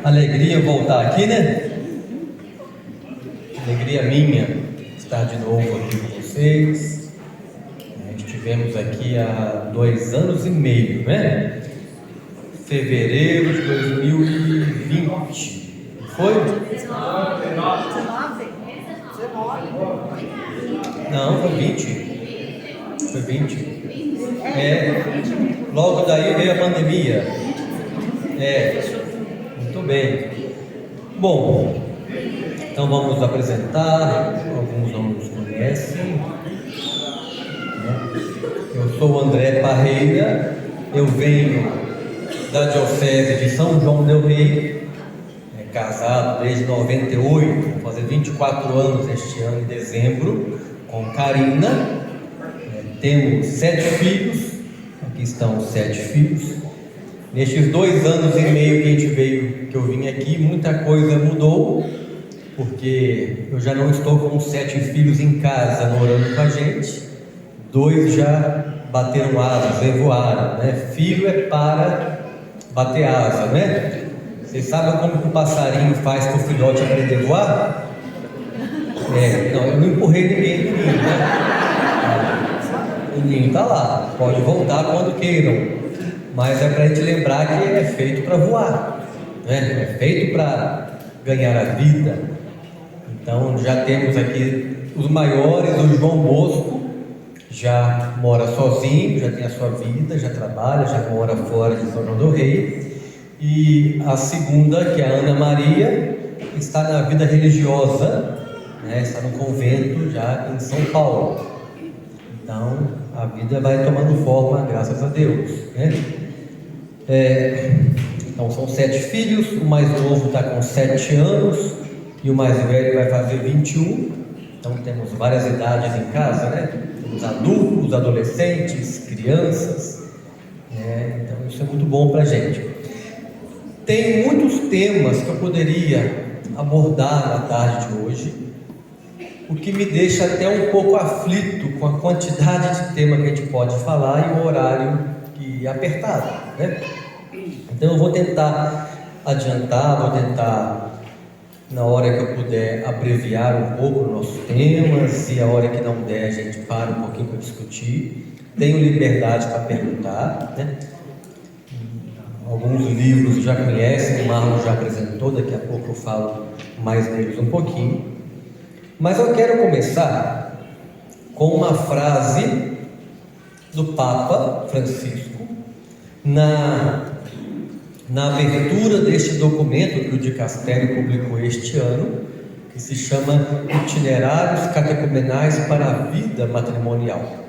Alegria voltar aqui, né? Alegria minha estar de novo aqui com vocês. Estivemos aqui há 2 anos e meio, né? Fevereiro de 2020. Foi? 19. Não, foi 20. Foi 20. Logo daí veio a pandemia. Muito bem. Bom, então vamos nos apresentar. Alguns não nos conhecem. Eu sou o André Parreira. Eu venho da Diocese de São João del Rei. Casado desde 98, vou fazer 24 anos este ano, em dezembro, com Karina. Temos 7 filhos. Aqui estão os 7 filhos. Nestes 2 anos e meio que eu vim aqui, muita coisa mudou, porque eu já não estou com os 7 filhos em casa morando com a gente. 2 já bateram asas, voaram, né? Filho é para bater asa, né? Vocês sabem como que o passarinho faz para o filhote aprender a voar? Não, eu não empurrei ninguém no ninho, né? O ninho está lá, pode voltar quando queiram. Mas é para a gente lembrar que é feito para voar, né? É feito para ganhar a vida. Então já temos aqui os maiores. O João Bosco já mora sozinho, já tem a sua vida, já trabalha, já mora fora de São João del Rei. E a segunda, que é a Ana Maria, está na vida religiosa, né? Está no convento já em São Paulo. Então a vida vai tomando forma, graças a Deus, né? Então são 7 filhos. O mais novo está com 7 anos e o mais velho vai fazer 21. Então temos várias idades em casa, né? Temos adultos, adolescentes, crianças, então isso é muito bom para a gente. Tem muitos temas que eu poderia abordar na tarde de hoje, o que me deixa até um pouco aflito com a quantidade de tema que a gente pode falar e o horário que é apertado, né? Então eu vou tentar adiantar, vou tentar, na hora que eu puder, abreviar um pouco os nossos temas, e a hora que não der a gente para um pouquinho para discutir. Tenho liberdade para perguntar, né? Alguns livros já conhecem, o Marlon já apresentou, daqui a pouco eu falo mais deles um pouquinho. Mas eu quero começar com uma frase do Papa Francisco, na abertura deste documento que o Dicastério publicou este ano, que se chama Itinerários Catecumenais para a Vida Matrimonial.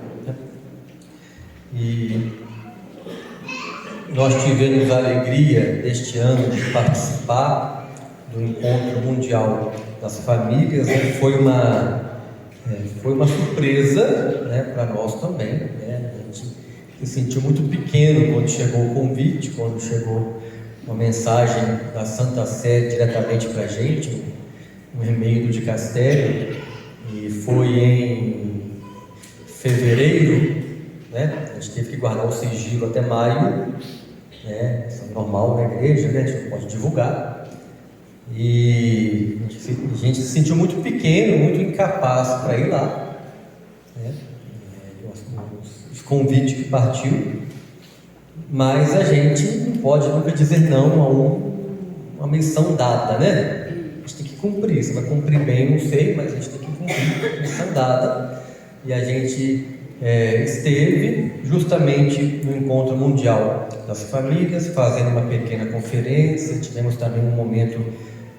E nós tivemos a alegria deste ano de participar do Encontro Mundial das Famílias, né? Foi uma surpresa, né, para nós também, né? A gente se sentiu muito pequeno quando chegou o convite, quando chegou uma mensagem da Santa Sé diretamente para a gente, um e-mail do Dicastério, e foi em fevereiro, né? A gente teve que guardar o sigilo até maio, né? Isso é normal na igreja, né? A gente não pode divulgar. E a gente se sentiu muito pequeno, muito incapaz para ir lá, né? Os convites que partiu, mas a gente não pode nunca dizer não a uma missão dada, né? A gente tem que cumprir. Você vai cumprir bem, não sei, mas a gente tem que cumprir a missão dada. E a gente esteve justamente no Encontro Mundial das Famílias, fazendo uma pequena conferência. Tivemos também um momento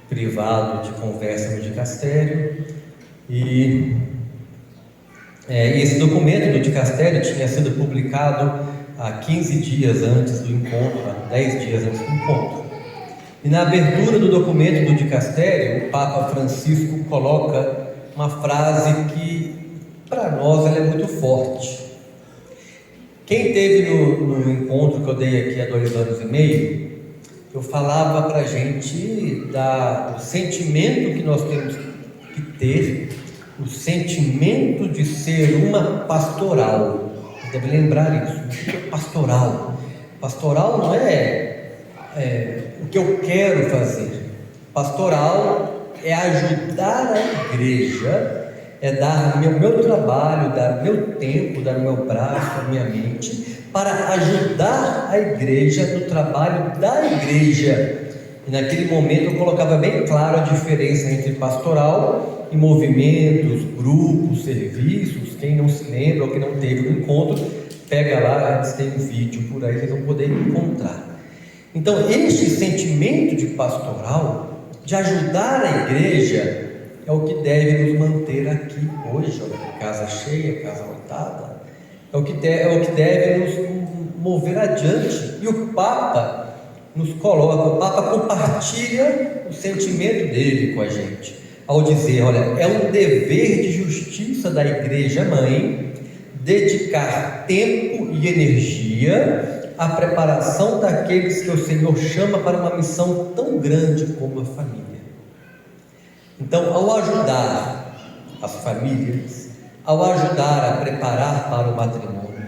privado de conversa no Dicastério. E esse documento do Dicastério tinha sido publicado há 15 dias antes do encontro, há 10 dias antes do encontro. E na abertura do documento do Dicastério, o Papa Francisco coloca uma frase que, para nós, ela é muito forte. Quem esteve no encontro que eu dei aqui há 2 anos e meio, eu falava para a gente do sentimento que nós temos que ter, o sentimento de ser uma pastoral. Você deve lembrar isso. O que é pastoral? Pastoral não é o que eu quero fazer. Pastoral é ajudar a igreja, é dar meu trabalho, dar meu tempo, dar meu braço, a minha mente, para ajudar a igreja no trabalho da igreja. E naquele momento eu colocava bem claro a diferença entre pastoral e movimentos, grupos, serviços. Quem não se lembra ou que não teve o encontro, pega lá, antes tem um vídeo por aí, vocês vão poder encontrar. Então, este sentimento de pastoral, de ajudar a igreja, é o que deve nos manter aqui hoje, olha, casa cheia, casa lotada, é o que deve nos mover adiante. E o Papa nos coloca, o Papa compartilha o sentimento dele com a gente, ao dizer, olha, é um dever de justiça da Igreja Mãe dedicar tempo e energia à preparação daqueles que o Senhor chama para uma missão tão grande como a família. Então, ao ajudar as famílias, ao ajudar a preparar para o matrimônio,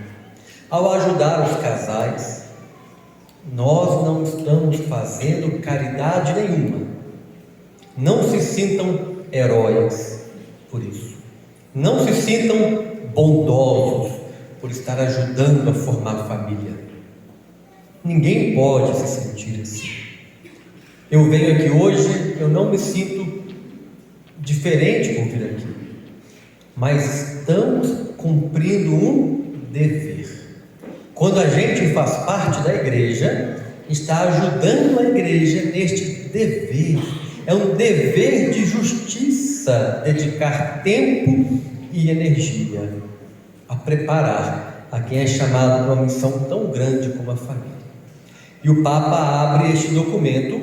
ao ajudar os casais, nós não estamos fazendo caridade nenhuma. Não se sintam heróis por isso. Não se sintam bondosos por estar ajudando a formar família. Ninguém pode se sentir assim. Eu venho aqui hoje, eu não me sinto diferente por vir aqui, mas estamos cumprindo um dever. Quando a gente faz parte da igreja, está ajudando a igreja neste dever. É um dever de justiça dedicar tempo e energia a preparar a quem é chamado para uma missão tão grande como a família. E o Papa abre este documento,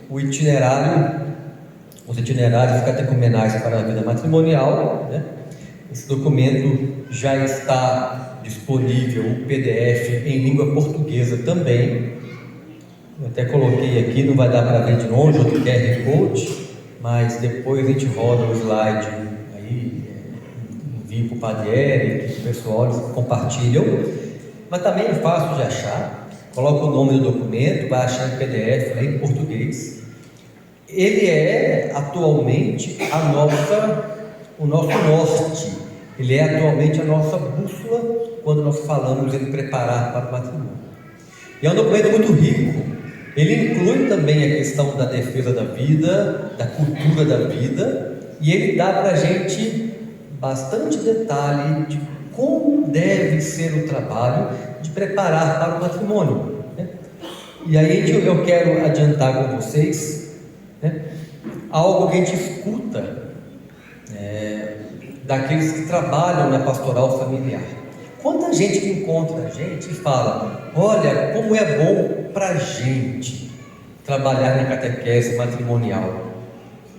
os itinerários catecumenais para a vida matrimonial, né? Esse documento já está disponível, o PDF em língua portuguesa também. Eu até coloquei aqui, não vai dar para ver de longe o QR Code, mas depois a gente roda o slide aí, envio para o Padre Eric, o pessoal, eles compartilham. Mas também é fácil de achar. Coloca o nome do documento, vai achar em PDF, em português. Ele é atualmente o nosso norte. Ele é atualmente a nossa bússola quando nós falamos em preparar para o matrimônio. E é um documento muito rico. Ele inclui também a questão da defesa da vida, da cultura da vida, e ele dá para a gente bastante detalhe de como deve ser o trabalho de preparar para o matrimônio, né? E aí eu quero adiantar com vocês, né, algo que a gente escuta daqueles que trabalham na pastoral familiar. Quanta gente que encontra a gente e fala: olha, como é bom para a gente trabalhar na catequese matrimonial,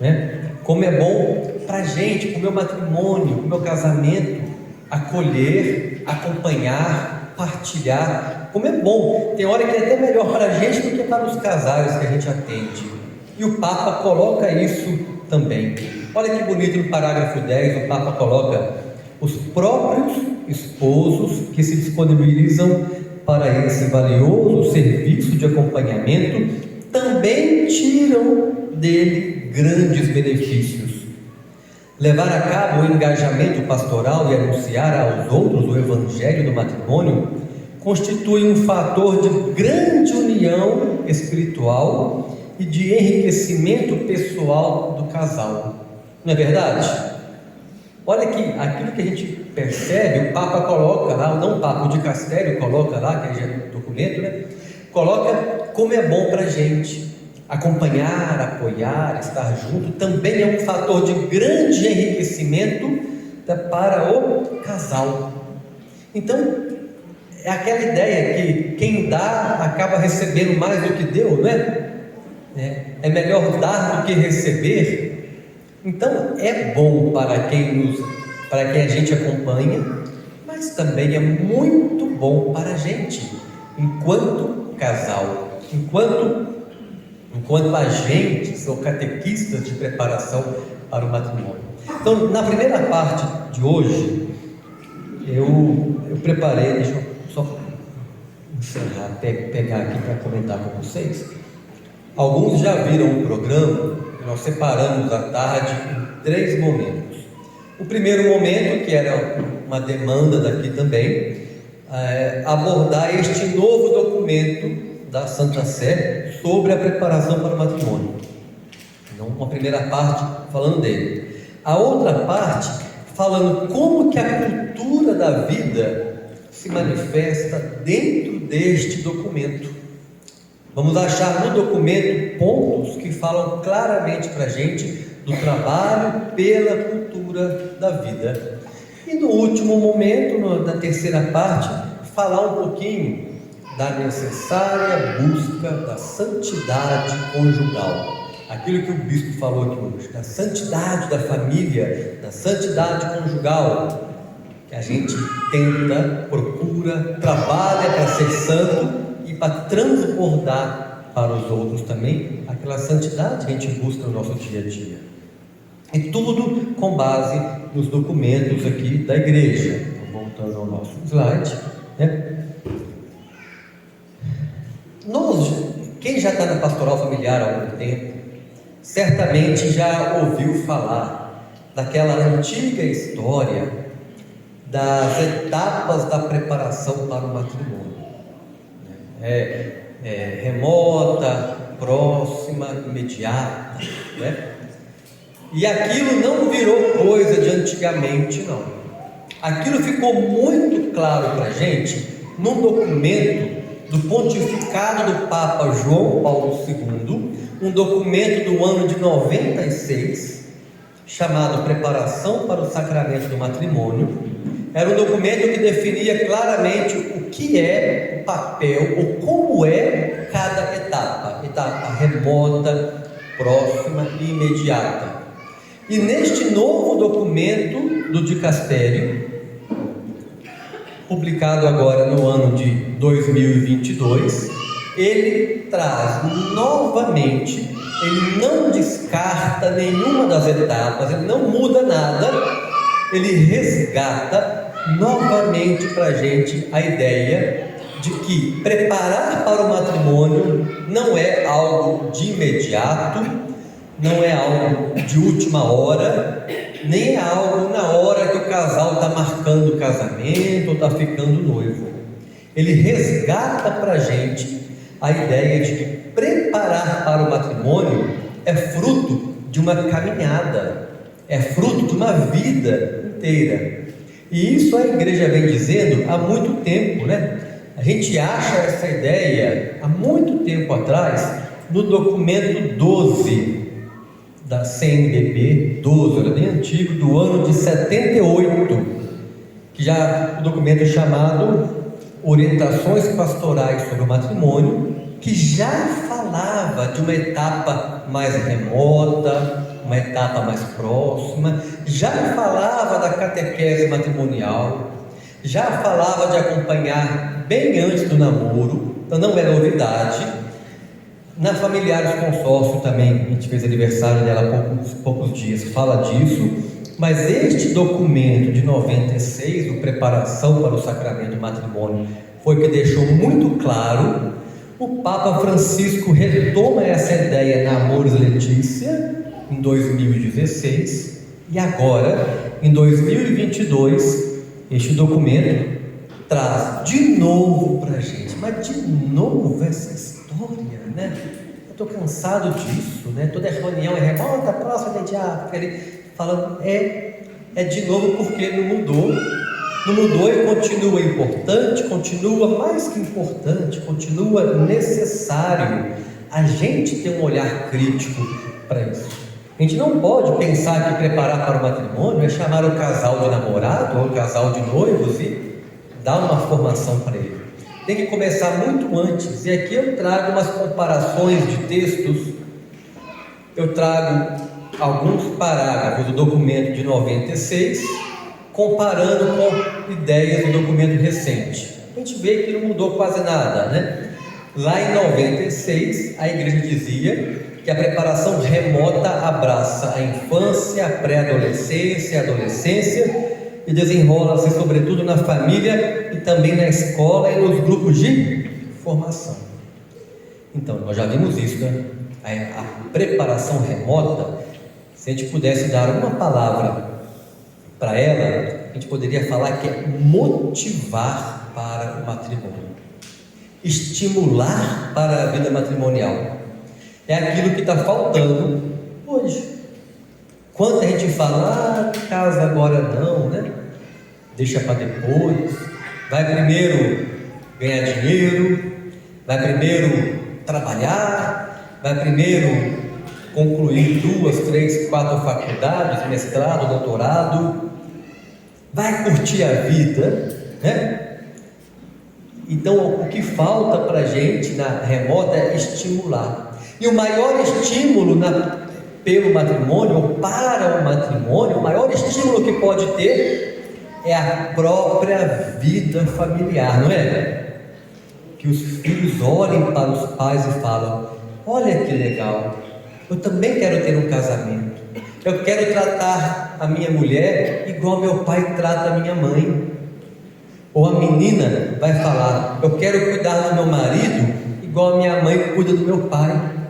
né? Como é bom para a gente, para o meu matrimônio, para o meu casamento, acolher, acompanhar, partilhar. Como é bom, tem hora que é até melhor para a gente do que para os casais que a gente atende. E o Papa coloca isso também. Olha que bonito, no parágrafo 10, o Papa coloca: os próprios esposos que se disponibilizam para esse valioso serviço de acompanhamento também tiram dele grandes benefícios. Levar a cabo o engajamento pastoral e anunciar aos outros o evangelho do matrimônio constitui um fator de grande união espiritual e de enriquecimento pessoal do casal. Não é verdade? Olha que aquilo que a gente percebe, o Papa coloca lá, não o Papa, o dicastério coloca lá, que é o documento, né? Coloca como é bom para a gente acompanhar, apoiar, estar junto, também é um fator de grande enriquecimento para o casal. Então, é aquela ideia que quem dá acaba recebendo mais do que deu, não é? É melhor dar do que receber. Então é bom para quem a gente acompanha, mas também é muito bom para a gente, enquanto casal, enquanto a gente sou catequistas de preparação para o matrimônio. Então, na primeira parte de hoje, eu preparei, deixa eu só encerrar, pegar aqui para comentar com vocês. Alguns já viram o programa, que nós separamos a tarde em 3 momentos. O primeiro momento, que era uma demanda daqui também, abordar este novo documento da Santa Sé sobre a preparação para o matrimônio. Então, uma primeira parte falando dele. A outra parte falando como que a cultura da vida se manifesta dentro deste documento. Vamos achar no documento pontos que falam claramente para a gente do trabalho pela cultura da vida. E no último momento, na terceira parte, falar um pouquinho da necessária busca da santidade conjugal. Aquilo que o bispo falou aqui hoje, da santidade da família, da santidade conjugal, que a gente tenta, procura, trabalha para ser santo e para transbordar para os outros também aquela santidade que a gente busca no nosso dia a dia. E tudo com base nos documentos aqui da igreja. Então, voltando ao nosso slide, né? Quem já está na pastoral familiar há algum tempo, certamente já ouviu falar daquela antiga história das etapas da preparação para o matrimônio. Remota, próxima, imediata, né? E aquilo não virou coisa de antigamente, não. Aquilo ficou muito claro para a gente num documento do pontificado do Papa João Paulo II, um documento do ano de 96, chamado Preparação para o Sacramento do Matrimônio. Era um documento que definia claramente o que é o papel, ou como é cada etapa remota, próxima e imediata. E neste novo documento do dicastério, publicado agora no ano de 2022, ele traz novamente, ele não descarta nenhuma das etapas, ele não muda nada, ele resgata novamente para a gente a ideia de que preparar para o matrimônio não é algo de imediato, não é algo de última hora, nem é algo na hora que o casal está marcando o casamento ou está ficando noivo. Ele resgata para a gente a ideia de que preparar para o matrimônio é fruto de uma caminhada, é fruto de uma vida inteira. E isso a igreja vem dizendo há muito tempo, né? A gente acha essa ideia há muito tempo atrás no documento 12 da CNBB, 12, era bem antigo, do ano de 78, que já o documento é chamado Orientações Pastorais sobre o Matrimônio, que já falava de uma etapa mais remota, uma etapa mais próxima, já falava da catequese matrimonial, já falava de acompanhar bem antes do namoro, então não é novidade. Na Familiares Consórcio também, a gente fez aniversário dela há poucos dias, fala disso, mas este documento de 96, o Preparação para o Sacramento do Matrimônio, foi que deixou muito claro. O Papa Francisco retoma essa ideia na Amoris Laetitia, em 2016, e agora, em 2022, este documento traz de novo para a gente, mas de novo essa história, né? Eu estou cansado disso, né? Toda reunião é remota, próxima, imediata, ele falando, é de novo porque não mudou e continua importante, continua mais que importante, continua necessário a gente ter um olhar crítico para isso. A gente não pode pensar que preparar para o matrimônio é chamar o casal de namorado ou o casal de noivos e dar uma formação para ele. Tem que começar muito antes, e aqui eu trago umas comparações de textos, eu trago alguns parágrafos do documento de 96, comparando com ideias do documento recente. A gente vê que não mudou quase nada, né? Lá em 96, a igreja dizia que a preparação remota abraça a infância, a pré-adolescência, a adolescência e desenrola-se sobretudo na família e também na escola e nos grupos de formação. Então, nós já vimos isso, né? a preparação remota, se a gente pudesse dar uma palavra para ela, a gente poderia falar que é motivar para o matrimônio, estimular para a vida matrimonial. É aquilo que está faltando hoje. Quando a gente fala, casa agora não, né? Deixa para depois, vai primeiro ganhar dinheiro, vai primeiro trabalhar, vai primeiro concluir 2, 3, 4 faculdades, mestrado, doutorado, vai curtir a vida, né? Então o que falta para a gente na remota é estimular. E o maior estímulo pelo matrimônio, ou para o matrimônio, o maior estímulo que pode ter é a própria vida familiar, não é? Que os filhos olhem para os pais e falam: olha que legal, eu também quero ter um casamento, eu quero tratar a minha mulher igual meu pai trata a minha mãe. Ou a menina vai falar: eu quero cuidar do meu marido igual a minha mãe cuida do meu pai.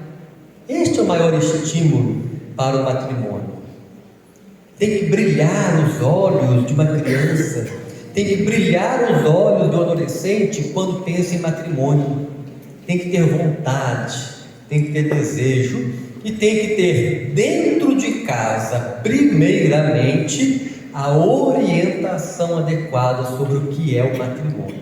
Este é o maior estímulo para o matrimônio. Tem que brilhar os olhos de uma criança, tem que brilhar os olhos do adolescente quando pensa em matrimônio. Tem que ter vontade, tem que ter desejo e tem que ter dentro de casa, primeiramente, a orientação adequada sobre o que é o matrimônio.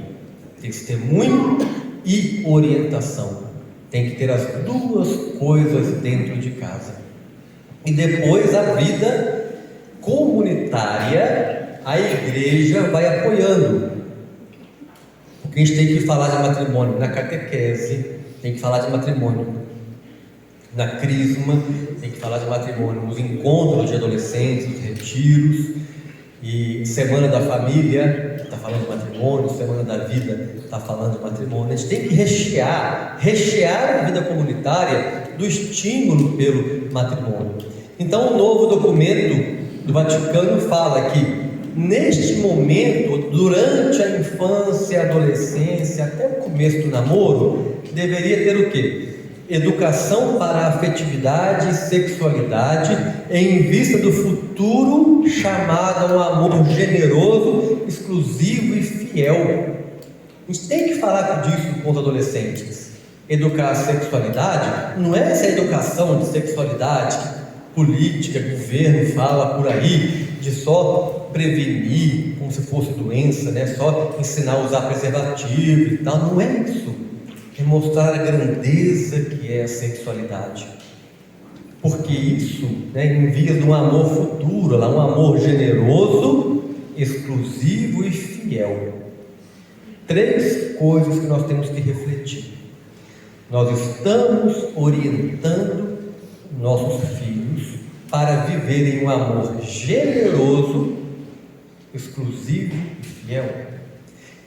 Testemunho e orientação. Tem que ter as duas coisas dentro de casa. E depois a vida comunitária, a igreja vai apoiando. Porque a gente tem que falar de matrimônio na catequese, tem que falar de matrimônio na crisma, tem que falar de matrimônio nos encontros de adolescentes, nos retiros, e Semana da Família está falando de matrimônio, Semana da Vida está falando de matrimônio. A gente tem que rechear a vida comunitária do estímulo pelo matrimônio. Então o novo documento do Vaticano fala que neste momento, durante a infância, a adolescência, até o começo do namoro, deveria ter o quê? Educação para a afetividade e sexualidade em vista do futuro chamado a um amor generoso, exclusivo e fiel. A gente tem que falar disso com os adolescentes. Educar a sexualidade não é essa educação de sexualidade que política, governo fala por aí, de só prevenir como se fosse doença, né? Só ensinar a usar preservativo e tal. Não é isso. É mostrar a grandeza que é a sexualidade, porque isso, né, envia de um amor futuro, um amor generoso, exclusivo e fiel. 3 coisas que nós temos que refletir. Nós estamos orientando nossos filhos para viverem um amor generoso, exclusivo e fiel.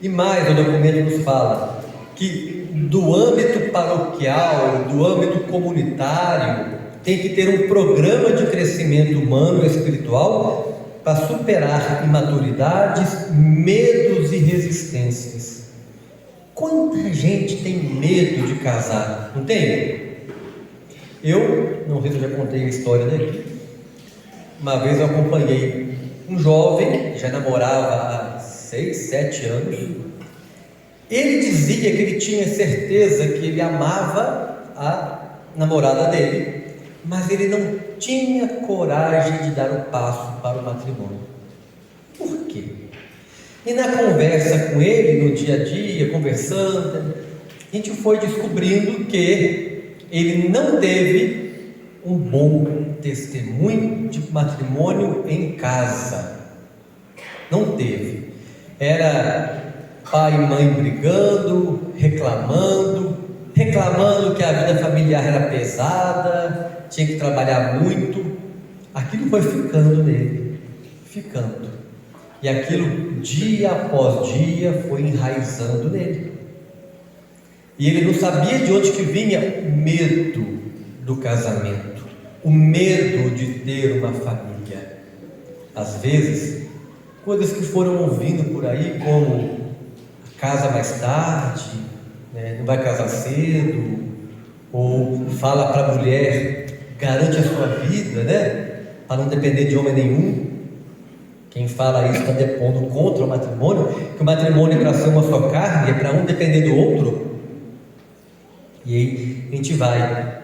E mais, o documento nos fala que do âmbito paroquial, do âmbito comunitário, tem que ter um programa de crescimento humano e espiritual para superar imaturidades, medos e resistências. Quanta gente tem medo de casar, não tem? Eu, não sei se eu já contei a história daqui, uma vez eu acompanhei um jovem que já namorava há 6, 7 anos. Ele dizia que ele tinha certeza que ele amava a namorada dele, mas ele não tinha coragem de dar o passo para o matrimônio. Por quê? E na conversa com ele, no dia a dia, conversando, a gente foi descobrindo que ele não teve um bom testemunho de matrimônio em casa. Não teve. Era pai e mãe brigando, reclamando que a vida familiar era pesada, tinha que trabalhar muito. Aquilo foi ficando nele, e aquilo dia após dia foi enraizando nele, e ele não sabia de onde que vinha o medo do casamento, o medo de ter uma família. Às vezes, coisas que foram ouvindo por aí, como casa mais tarde, né, não vai casar cedo, ou fala para a mulher, garante a sua vida, né? Para não depender de homem nenhum. Quem fala isso está depondo contra o matrimônio, que o matrimônio é para ser uma só carne, é para um depender do outro. E aí a gente vai.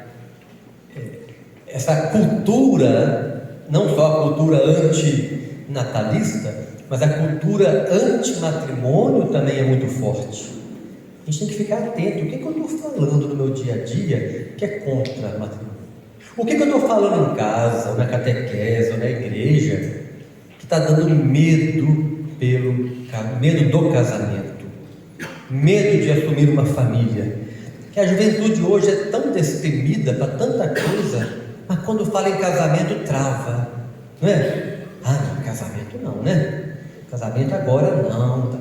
Essa cultura, não só a cultura antinatalista, mas a cultura antimatrimônio também é muito forte. A gente tem que ficar atento. O que eu estou falando no meu dia a dia que é contra o matrimônio? O que eu estou falando em casa, ou na catequese, ou na igreja, que está dando medo do casamento, medo de assumir uma família? Que a juventude hoje é tão destemida para tanta coisa, mas quando fala em casamento trava, não é? Não, casamento não, né? Casamento agora não.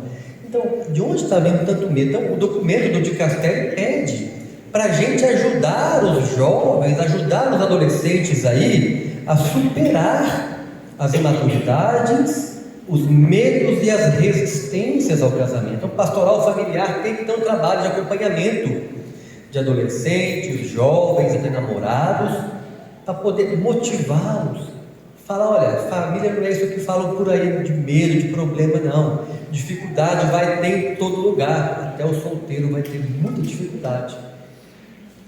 Então, de onde está vindo tanto medo? Então, o documento do dicastério pede para a gente ajudar os jovens, ajudar os adolescentes aí a superar as imaturidades, os medos e as resistências ao casamento. Então, pastoral familiar tem que ter um trabalho de acompanhamento de adolescentes, jovens, até namorados, para poder motivá-los. Falar, olha, família não é isso que falam por aí, de medo, de problema, não. Dificuldade vai ter em todo lugar, até o solteiro vai ter muita dificuldade.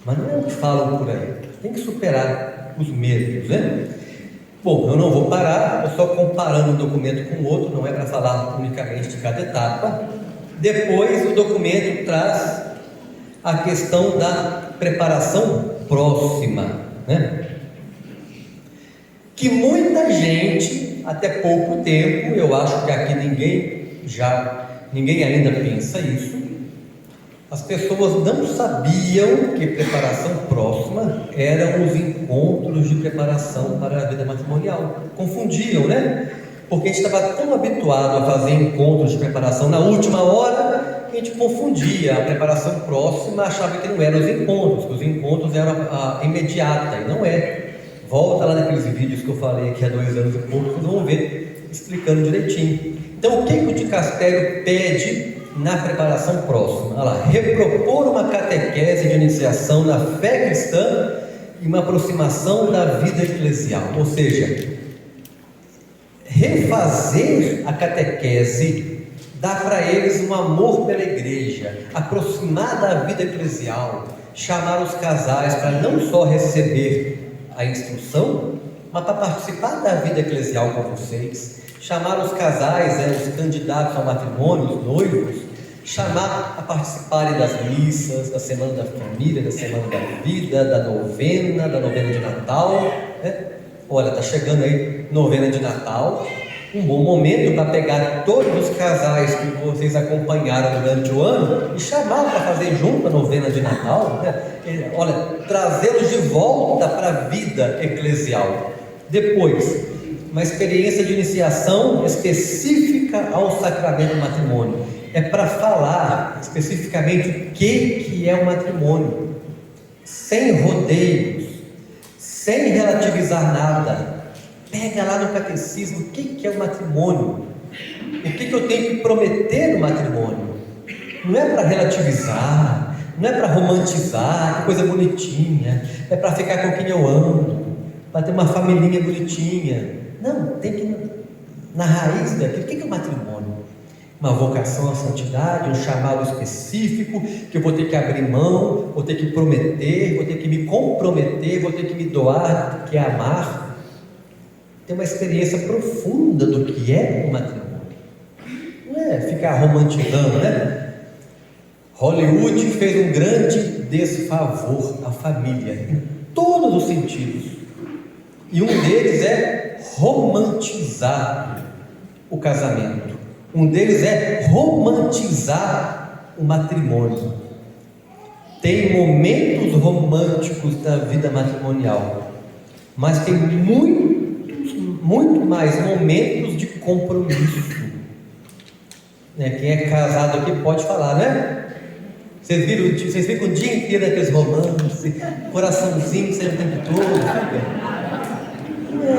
Mas não é o que falam por aí, tem que superar os medos, né? Bom, eu não vou parar, eu só comparando um documento com o outro, não é para falar unicamente de cada etapa. Depois o documento traz a questão da preparação próxima, né? Que muita gente, até pouco tempo, eu acho que aqui ninguém ainda pensa isso, as pessoas não sabiam que preparação próxima eram os encontros de preparação para a vida matrimonial. Confundiam, né? Porque a gente estava tão habituado a fazer encontros de preparação na última hora, que a gente confundia a preparação próxima, achava que não eram os encontros eram a imediata, e não é. Volta lá naqueles vídeos que eu falei aqui há 2 anos e pouco, vocês vão ver explicando direitinho. Então, o que o dicastério pede na preparação próxima? Olha lá, repropor uma catequese de iniciação na fé cristã e uma aproximação da vida eclesial. Ou seja, refazer a catequese, dar para eles um amor pela igreja, aproximar da vida eclesial, chamar os casais para não só receber a instrução, mas para participar da vida eclesial com vocês, chamar os casais, os candidatos ao matrimônio, os noivos, chamar a participarem das missas, da semana da família, da semana da vida, da novena de Natal, né? Olha, está chegando aí novena de Natal, um bom momento para pegar todos os casais que vocês acompanharam durante o ano e chamar para fazer junto a novena de Natal, né? Olha, trazê-los de volta para a vida eclesial. Depois, uma experiência de iniciação específica ao sacramento do matrimônio. É para falar especificamente o que é o matrimônio, sem rodeios, sem relativizar nada. Pega lá no catecismo o que é o matrimônio, o que eu tenho que prometer no matrimônio. Não é para relativizar, não é para romantizar, que coisa bonitinha, é para ficar com quem eu amo, para ter uma familhinha bonitinha. Não, tem que ir na raiz daquilo. O que é o matrimônio? Uma vocação à santidade, um chamado específico, que eu vou ter que abrir mão, vou ter que prometer, vou ter que me comprometer, vou ter que me doar, que é amar. Tem uma experiência profunda do que é o matrimônio. Não é ficar romantizando, né? Hollywood fez um grande desfavor à família, em todos os sentidos. E um deles é romantizar o casamento. Um deles é romantizar o matrimônio. Tem momentos românticos da vida matrimonial, mas tem muito mais momentos de compromisso. Quem é casado aqui pode falar, né? Vocês ficam o dia inteiro naqueles romances, coraçãozinho sempre o tempo todo. Não é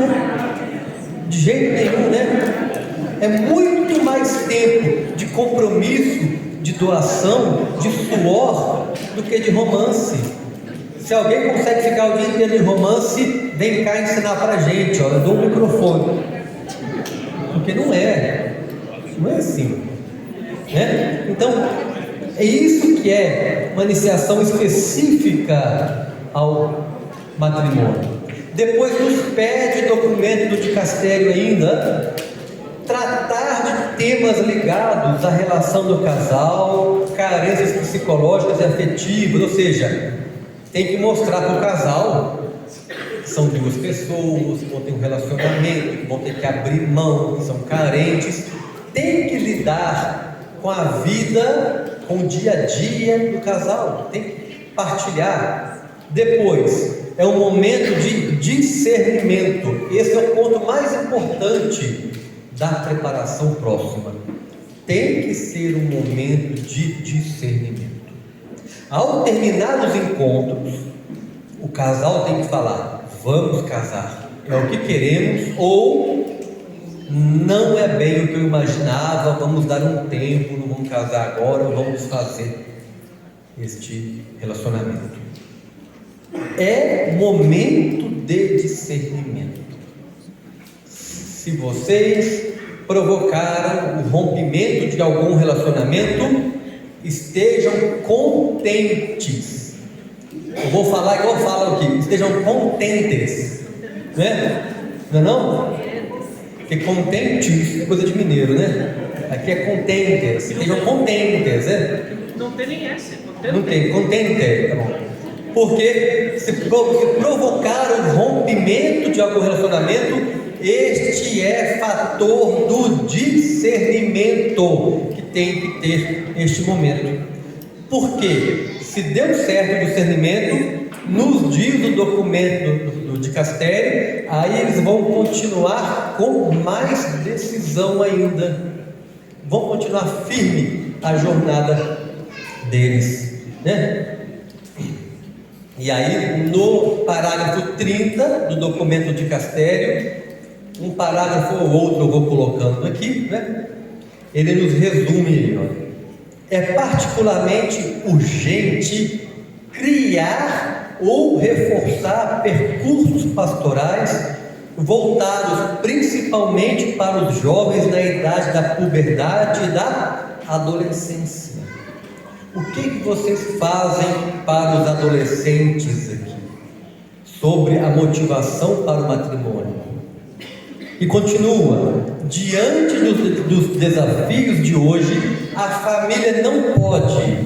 de jeito nenhum, né? É muito mais tempo de compromisso, de doação, de suor, do que de romance. Se alguém consegue ficar o dia inteiro em romance, vem cá ensinar pra gente, ó, eu dou um microfone. Porque não é assim, né? Então, é isso que é uma iniciação específica ao matrimônio. Depois nos pede documento do dicastério ainda, tratar de temas ligados à relação do casal, carências psicológicas e afetivas, ou seja, tem que mostrar para o casal que são duas pessoas, que vão ter um relacionamento, que vão ter que abrir mão, que são carentes, tem que lidar com a vida, com o dia a dia do casal, tem que partilhar. Depois, é um momento de discernimento. Esse é o ponto mais importante da preparação próxima. Tem que ser um momento de discernimento. Ao terminar os encontros, o casal tem que falar: vamos casar, é o que queremos, ou não é bem o que eu imaginava, vamos dar um tempo, não vamos casar agora, vamos fazer este relacionamento. É momento de discernimento. Se vocês provocaram o rompimento de algum relacionamento, estejam contentes. Eu vou falar igual eu falo aqui: estejam contentes, né? Não é não? Porque contentes é coisa de mineiro, né? Aqui é contentes, estejam contentes, né? Não tem nem essa. Não tem, contente, tá bom. Porque se provocar o rompimento de algum relacionamento, este é fator do discernimento que tem que ter neste momento. Porque se deu certo o discernimento, nos diz o documento do dicastério, aí eles vão continuar com mais decisão ainda, vão continuar firme a jornada deles, né? E aí, no parágrafo 30 do documento dicastério, um parágrafo ou outro eu vou colocando aqui, né? Ele nos resume, ó: é particularmente urgente criar ou reforçar percursos pastorais voltados principalmente para os jovens na idade da puberdade e da adolescência. O que vocês fazem para os adolescentes aqui sobre a motivação para o matrimônio? E continua: diante dos desafios de hoje, a família não pode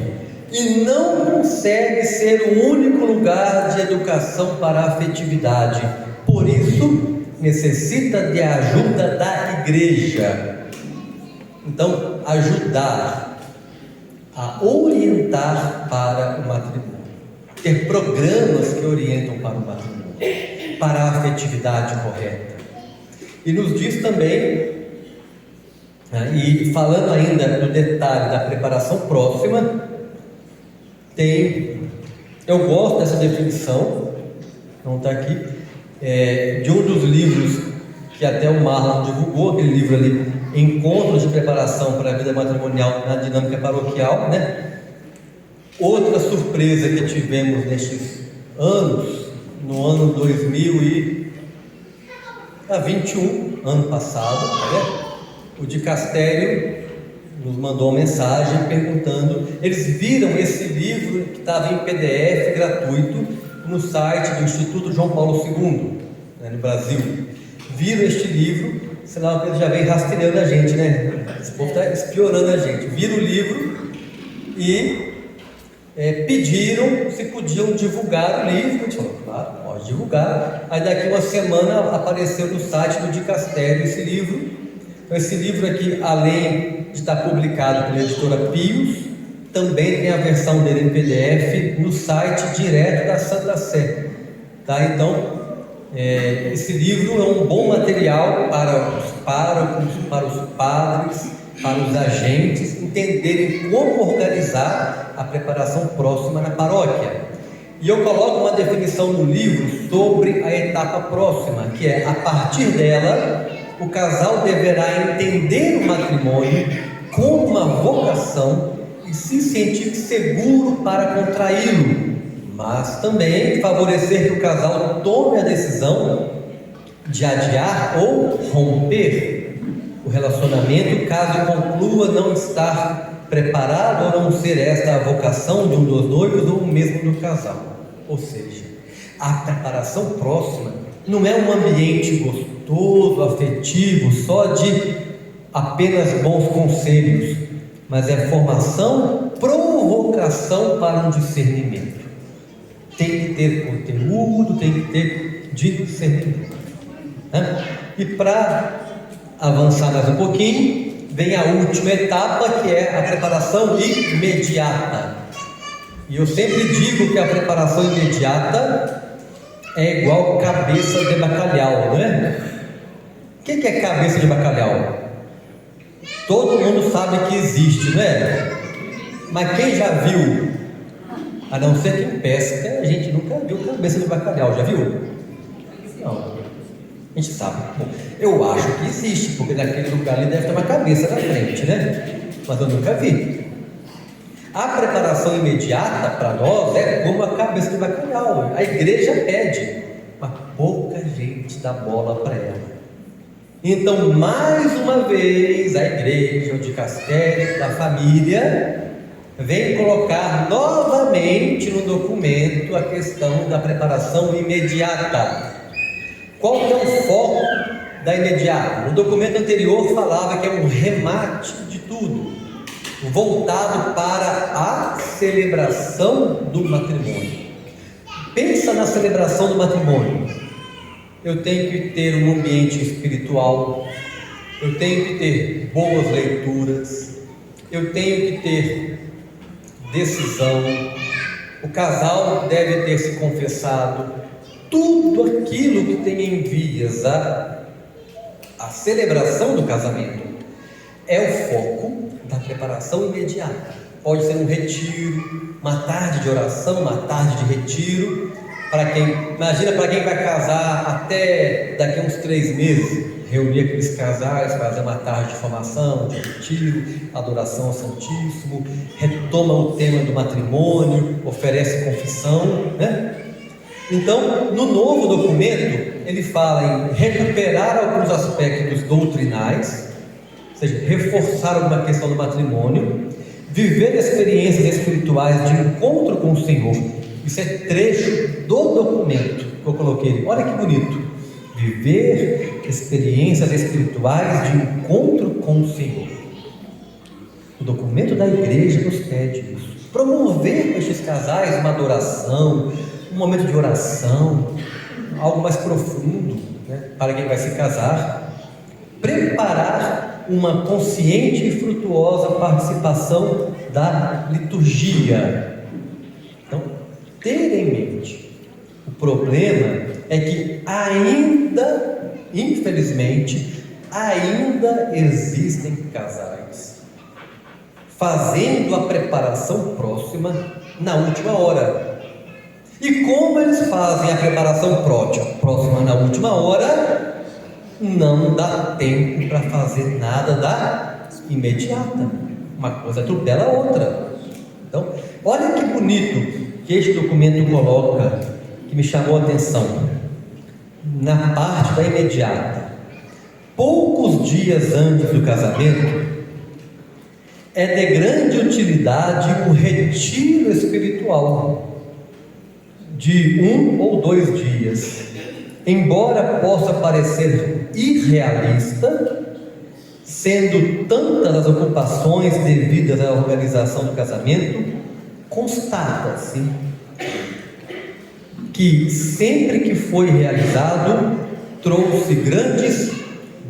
e não consegue ser o único lugar de educação para a afetividade. Por isso, necessita de ajuda da igreja. Então, ajudar a orientar para o matrimônio, ter programas que orientam para o matrimônio, para a afetividade correta. E nos diz também, né, e falando ainda do detalhe da preparação próxima, eu gosto dessa definição, não está aqui, de um dos livros que até o Marlon divulgou, aquele livro ali, Encontros de Preparação para a Vida Matrimonial na Dinâmica Paroquial, né? Outra surpresa que tivemos nestes anos, no ano 2021, ano passado, né? O dicastério nos mandou uma mensagem perguntando, eles viram esse livro que estava em PDF gratuito no site do Instituto João Paulo II, né, no Brasil. Viram este livro, senão ele já vem rastreando a gente, né? Esse povo está espiorando a gente. Viram o livro e pediram se podiam divulgar o livro. A gente falou: claro, pode divulgar. Aí daqui uma semana apareceu no site do dicastério esse livro. Então, esse livro aqui, além de estar publicado pela editora Pius, também tem a versão dele em PDF no site direto da Santa Sé, tá? Então, esse livro é um bom material para os párocos, para os padres, para os agentes entenderem como organizar a preparação próxima na paróquia. E eu coloco uma definição no livro sobre a etapa próxima, que é: a partir dela, o casal deverá entender o matrimônio como uma vocação e se sentir seguro para contraí-lo, mas também favorecer que o casal tome a decisão de adiar ou romper o relacionamento caso conclua não estar preparado ou não ser esta a vocação de um dos noivos ou mesmo do casal. Ou seja, a preparação próxima não é um ambiente gostoso, afetivo, só de apenas bons conselhos, mas é formação, provocação para um discernimento. Tem que ter conteúdo, tem que ter discernimento. E para avançar mais um pouquinho, vem a última etapa, que é a preparação imediata. E eu sempre digo que a preparação imediata é igual cabeça de bacalhau, não é? O que é cabeça de bacalhau? Todo mundo sabe que existe, não é? Mas quem já viu? A não ser quem pesca, a gente nunca viu cabeça de bacalhau, já viu? Não. A gente sabe. Bom, eu acho que existe, porque naquele lugar ali deve ter uma cabeça na frente, né? Mas eu nunca vi. A preparação imediata para nós é como a cabeça de bacalhau. A igreja pede, mas pouca gente dá bola para ela. Então, mais uma vez, a igreja, o dicastério da família, vem colocar novamente no documento a questão da preparação imediata. Qual que é o foco da imediata? No documento anterior falava que é um remate de tudo, voltado para a celebração do matrimônio. Pensa na celebração do matrimônio. Eu tenho que ter um ambiente espiritual, eu tenho que ter boas leituras, eu tenho que ter decisão, o casal deve ter se confessado, tudo aquilo que tem em vias a celebração do casamento é o foco da preparação imediata. Pode ser um retiro, uma tarde de oração, uma tarde de retiro. Imagina para quem vai casar até daqui a uns 3 meses, reunir aqueles casais, fazer uma tarde de formação, de retiro, adoração ao Santíssimo, retoma o tema do matrimônio, oferece confissão, né? Então, no novo documento, ele fala em recuperar alguns aspectos doutrinais, ou seja, reforçar alguma questão do matrimônio, viver experiências espirituais de encontro com o Senhor. Isso é trecho do documento que eu coloquei. Olha que bonito. Viver experiências espirituais de encontro com o Senhor. O documento da igreja nos pede isso. Promover para estes casais uma adoração, um momento de oração, algo mais profundo, né, para quem vai se casar. Preparar uma consciente e frutuosa participação da liturgia. Então, ter em mente. O problema é que ainda, infelizmente, ainda existem casais fazendo a preparação próxima na última hora. E como eles fazem a preparação próxima na última hora, não dá tempo para fazer nada da imediata. Uma coisa atropela a outra. Então, olha que bonito que este documento coloca, que me chamou a atenção, na parte da imediata. Poucos dias antes do casamento, é de grande utilidade o retiro espiritual, de 1 ou 2 dias. Embora possa parecer irrealista, sendo tantas as ocupações devidas à organização do casamento, constata-se que sempre que foi realizado, trouxe grandes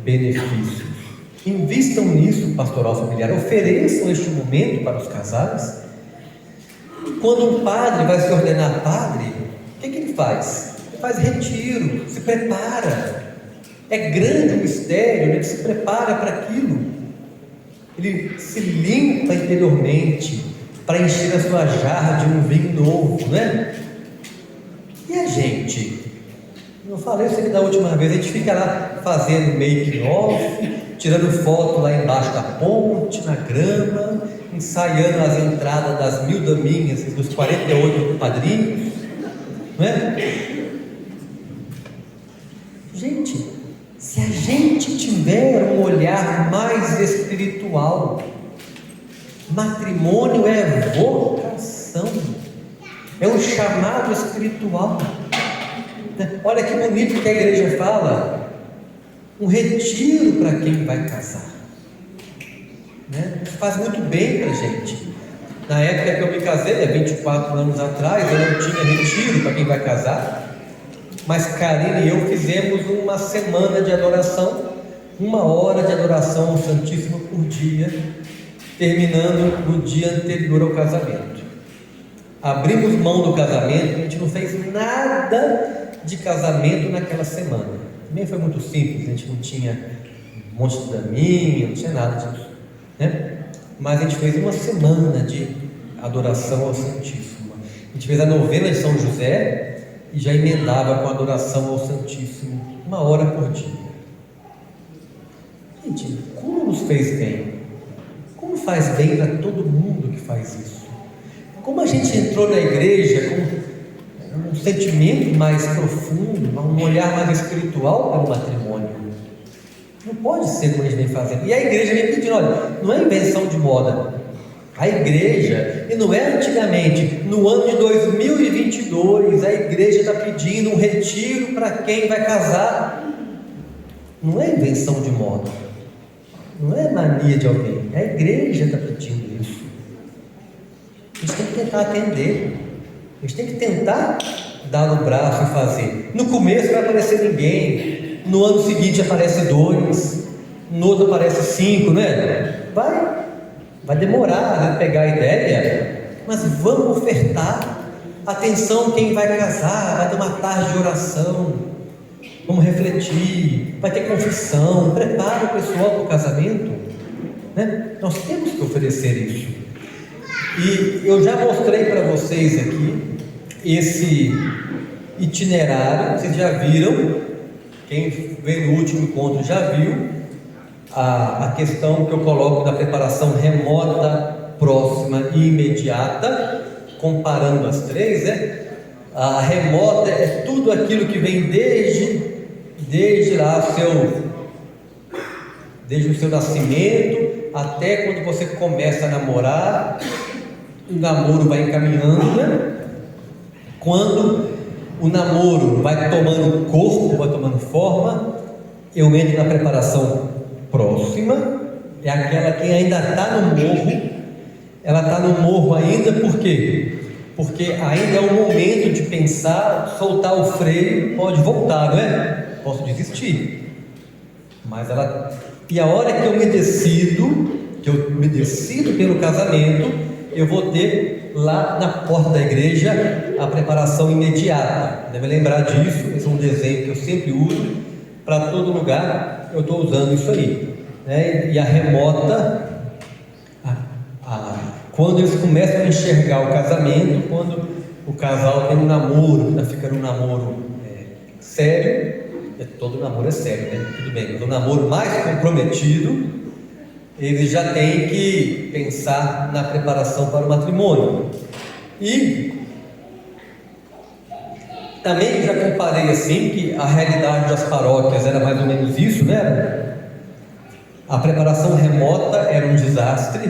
benefícios. Invistam nisso, pastoral familiar, ofereçam este momento para os casais. Quando um padre vai se ordenar padre, o que ele faz? Ele faz retiro, se prepara. É grande o mistério, ele se prepara para aquilo. Ele se limpa interiormente para encher a sua jarra de um vinho novo, né? E a gente? Eu falei isso aqui da última vez, a gente fica lá fazendo make-off, tirando foto lá embaixo da ponte, na grama, ensaiando as entradas das 1000 daminhas, dos 48 padrinhos. não é? Gente, se a gente tiver um olhar mais espiritual, matrimônio é vocação, é um chamado espiritual. Olha que bonito que a igreja fala, um retiro para quem vai casar, né? Faz muito bem para a gente. Na época que eu me casei, 24 anos atrás, eu não tinha retiro para quem vai casar, mas Karine e eu fizemos uma semana de adoração, 1 hora de adoração ao Santíssimo por dia, terminando no dia anterior ao casamento. Abrimos mão do casamento, a gente não fez nada de casamento naquela semana. Também foi muito simples, a gente não tinha um monte de daminha, não tinha nada disso, né? Mas a gente fez uma semana de adoração ao Santíssimo. A gente fez a novena de São José e já emendava com a adoração ao Santíssimo, 1 hora por dia. Gente, como nos fez bem? Como faz bem para todo mundo que faz isso? Como a gente entrou na igreja com um sentimento mais profundo, um olhar mais espiritual para o matrimônio. Não pode ser como a gente vem fazendo. E a igreja vem pedindo, olha, não é invenção de moda. A igreja, e não é antigamente, no ano de 2022, a igreja está pedindo um retiro para quem vai casar. Não é invenção de moda, não é mania de alguém, a igreja está pedindo isso. A gente tem que tentar atender, a gente tem que tentar dar no braço e fazer. No começo não vai aparecer ninguém, no ano seguinte aparece 2, no outro aparece 5, né? Vai demorar, né, pegar a ideia, mas vamos ofertar. Atenção, quem vai casar, vai ter uma tarde de oração, vamos refletir, vai ter confissão, prepara o pessoal para o casamento, né? Nós temos que oferecer isso. E eu já mostrei para vocês aqui esse itinerário, vocês já viram, quem veio no último encontro já viu a questão que eu coloco da preparação remota, próxima e imediata, comparando as três, né? A remota é tudo aquilo que vem desde lá desde o seu nascimento até quando você começa a namorar, o namoro vai encaminhando, né? Quando o namoro vai tomando corpo, vai tomando forma, eu entro na preparação próxima, é aquela que ainda está no morro. Ela está no morro ainda, por quê? Porque ainda é o momento de pensar, soltar o freio, pode voltar, não é? Posso desistir, mas e a hora que eu me decido pelo casamento, eu vou ter lá na porta da igreja a preparação imediata. Deve lembrar disso, esse é um desenho que eu sempre uso, para todo lugar eu estou usando isso aí, né? E a remota, quando eles começam a enxergar o casamento, quando o casal tem um namoro, está ficando um namoro sério, todo namoro é sério, né? Tudo bem, mas o namoro mais comprometido, eles já têm que pensar na preparação para o matrimônio. E também já comparei assim, que a realidade das paróquias era mais ou menos isso, né? A preparação remota era um desastre.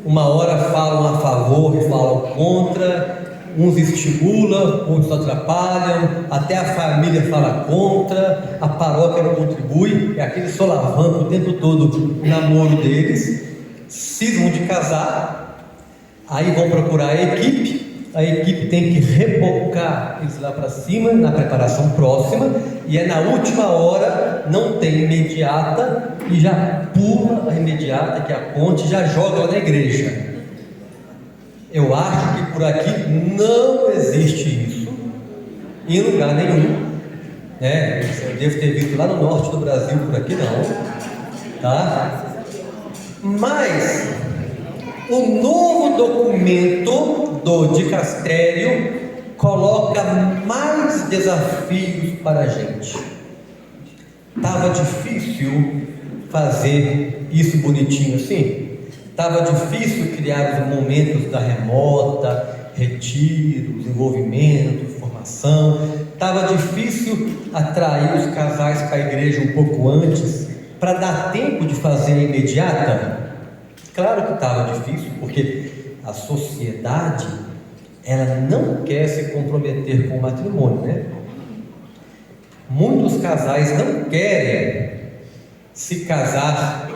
1 hora falam a favor e falam contra, uns estimulam, outros atrapalham, até a família fala contra, a paróquia não contribui, é aquele solavanco o tempo todo o namoro deles. Cismam de casar, aí vão procurar a equipe tem que rebocar eles lá para cima, na preparação próxima, e é na última hora, não tem imediata, e já pula a imediata, que é a ponte, já joga lá na igreja. Eu acho que por aqui não existe isso, em lugar nenhum, né? Eu devo ter visto lá no norte do Brasil, por aqui não, tá? Mas o novo documento do dicastério coloca mais desafios para a gente. Estava difícil fazer isso bonitinho assim? Estava difícil criar os momentos da remota, retiros, envolvimento, formação. confirmação, estava difícil atrair os casais para a igreja um pouco antes, para dar tempo de fazer a imediata. Claro que estava difícil, porque a sociedade, ela não quer se comprometer com o matrimônio, né? Muitos casais não querem se casar,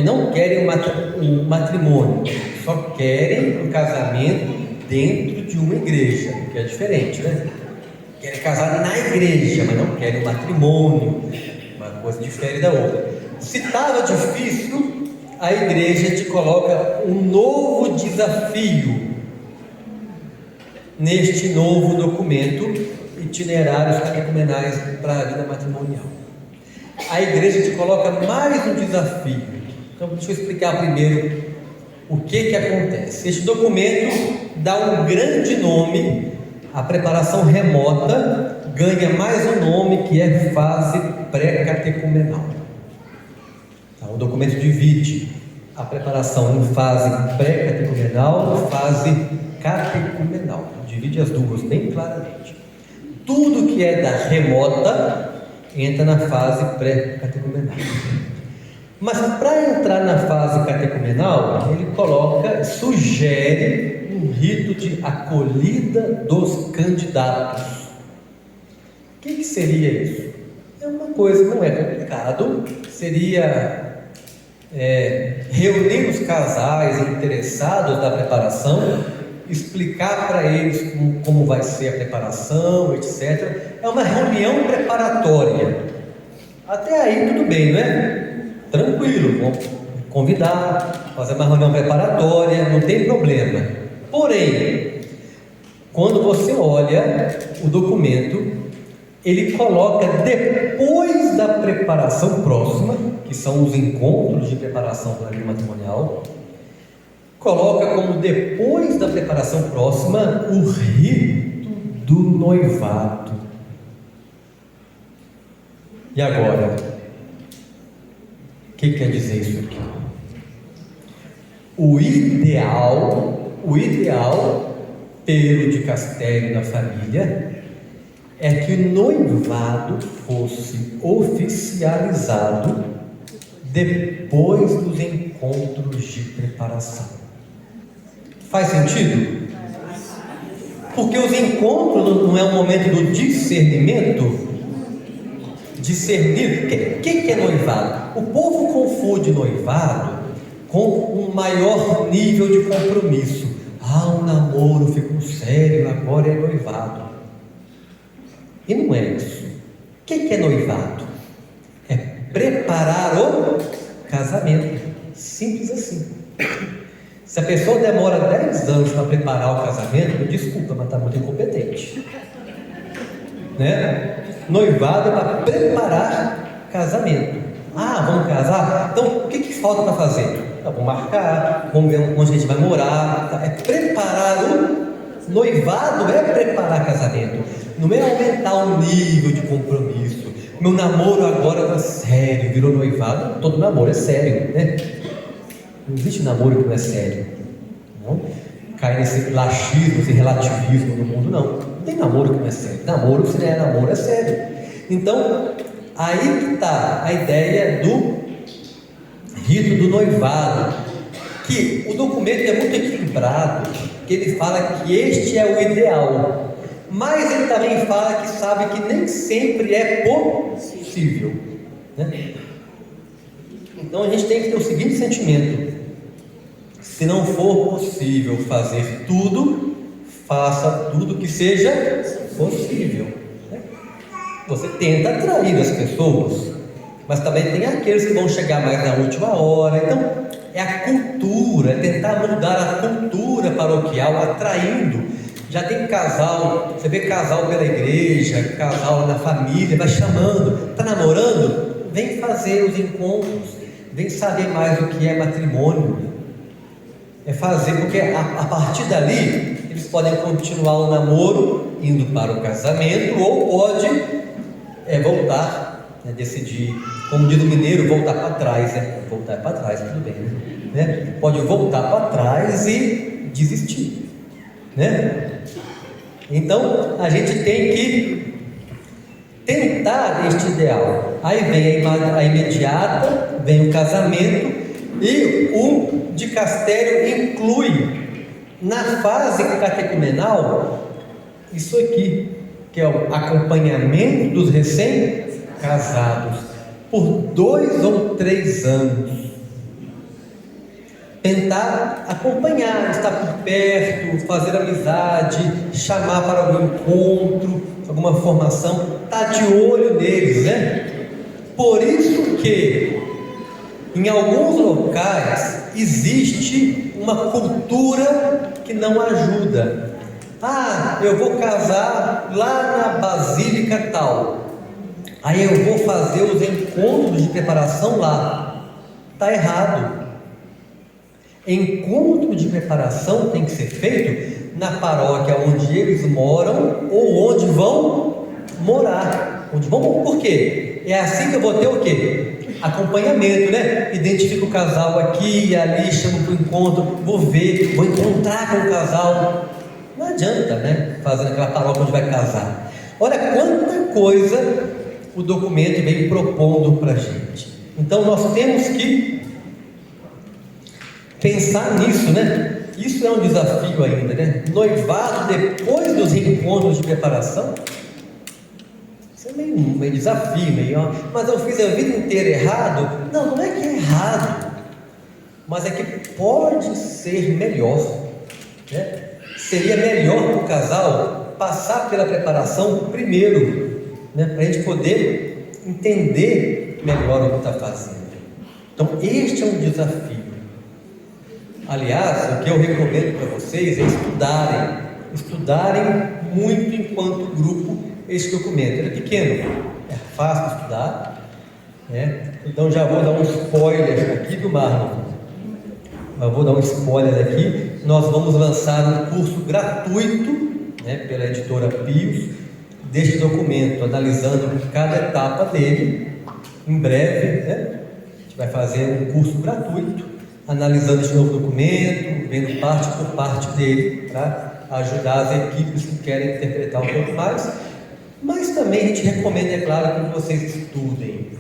não querem um matrimônio, só querem um casamento dentro de uma igreja, que é diferente, né? Querem casar na igreja, mas não querem um matrimônio, uma coisa difere da outra. Se estava difícil, a igreja te coloca um novo desafio neste novo documento, itinerários catecumenais para a vida matrimonial. A igreja te coloca mais um desafio. Então, deixa eu explicar primeiro o que acontece. Este documento dá um grande nome, a preparação remota ganha mais um nome, que é fase pré-catecumenal. Então, o documento divide a preparação em fase pré-catecumenal e fase catecumenal. Divide as duas bem claramente. Tudo que é da remota entra na fase pré-catecumenal. Mas para entrar na fase catecumenal, ele sugere um rito de acolhida dos candidatos. O que seria isso? É uma coisa que não é complicado, seria reunir os casais interessados na preparação, explicar para eles como vai ser a preparação, etc. É uma reunião preparatória. Até aí tudo bem, não é? Tranquilo, vamos convidar, fazer uma reunião preparatória, não tem problema. Porém, quando você olha o documento, ele coloca depois da preparação próxima, que são os encontros de preparação para a vida matrimonial, coloca como depois da preparação próxima o rito do noivado. E agora? O que quer dizer isso aqui? O ideal pelo dicastério da família é que o noivado fosse oficializado depois dos encontros de preparação. Faz sentido? Porque os encontros não é um momento do discernimento. Discernir, o que é noivado? O povo confunde noivado com um maior nível de compromisso. O namoro ficou sério, agora é noivado. E não é isso. O que é noivado? É preparar o casamento. Simples assim. Se a pessoa demora 10 anos para preparar o casamento, desculpa, mas está muito incompetente. Né? Noivado é para preparar casamento. Vamos casar? Então, o que falta para fazer? Vamos marcar, vamos ver onde a gente vai morar. É preparar o noivado, é preparar casamento. Não é aumentar o nível de compromisso. Meu namoro agora está sério, virou noivado. Todo namoro é sério, né? Não existe namoro que não é sério. Não cai nesse laxismo, esse relativismo no mundo, não. Não tem namoro que não é sério. Namoro, se não é namoro, é sério. Então, aí que está a ideia do rito do noivado, que o documento é muito equilibrado, que ele fala que este é o ideal, mas ele também fala que sabe que nem sempre é possível, né? Então a gente tem que ter o seguinte sentimento: se não for possível fazer tudo, faça tudo que seja possível, né? Você tenta atrair as pessoas, mas também tem aqueles que vão chegar mais na última hora. Então é a cultura, é tentar mudar a cultura paroquial, atraindo. Já tem casal, você vê casal pela igreja, casal na família, vai chamando, está namorando? Vem fazer os encontros, vem saber mais do que é matrimônio. É fazer, porque a partir dali eles podem continuar o namoro indo para o casamento, ou pode voltar, decidir, como diz o mineiro, voltar para trás, voltar para trás, tudo bem, né? Pode voltar para trás e desistir, né? Então a gente tem que tentar este ideal. Aí vem a imediata, vem o casamento, e o dicastério inclui na fase catecumenal isso aqui, que é o acompanhamento dos recém-casados por 2 ou 3 anos. Tentar acompanhar, estar por perto, fazer amizade, chamar para algum encontro, alguma formação, estar de olho neles, né? Por isso que em alguns locais existe uma cultura que não ajuda. Ah, eu vou casar lá na basílica tal, aí eu vou fazer os encontros de preparação lá. Está errado. Encontro de preparação tem que ser feito na paróquia onde eles moram ou onde vão morar. Por quê? É assim que eu vou ter o quê? Acompanhamento, né? Identifico o casal aqui e ali, chamo para o encontro, vou ver, vou encontrar com o casal. Não adianta, né? Fazer naquela paróquia onde vai casar. Olha quanta coisa o documento vem propondo para a gente. Então nós temos que pensar nisso, né? Isso é um desafio ainda, né? Noivado depois dos encontros de preparação, isso é meio desafio, mas eu fiz a vida inteira errado. Não é que é errado, mas é que pode ser melhor, né? Seria melhor para o casal passar pela preparação primeiro, né? Para a gente poder entender melhor o que está fazendo. Então este é um desafio. Aliás, o que eu recomendo para vocês é estudarem muito enquanto grupo esse documento. Ele é pequeno, é fácil de estudar, né? Então já vou dar um spoiler aqui do Marlon. Nós vamos lançar um curso gratuito, né, pela editora Pius, deste documento, analisando cada etapa dele. Em breve, né, a gente vai fazer um curso gratuito, analisando esse novo documento, vendo parte por parte dele, para ajudar as equipes que querem interpretar um pouco mais. Mas também a gente recomenda, é claro, que vocês estudem.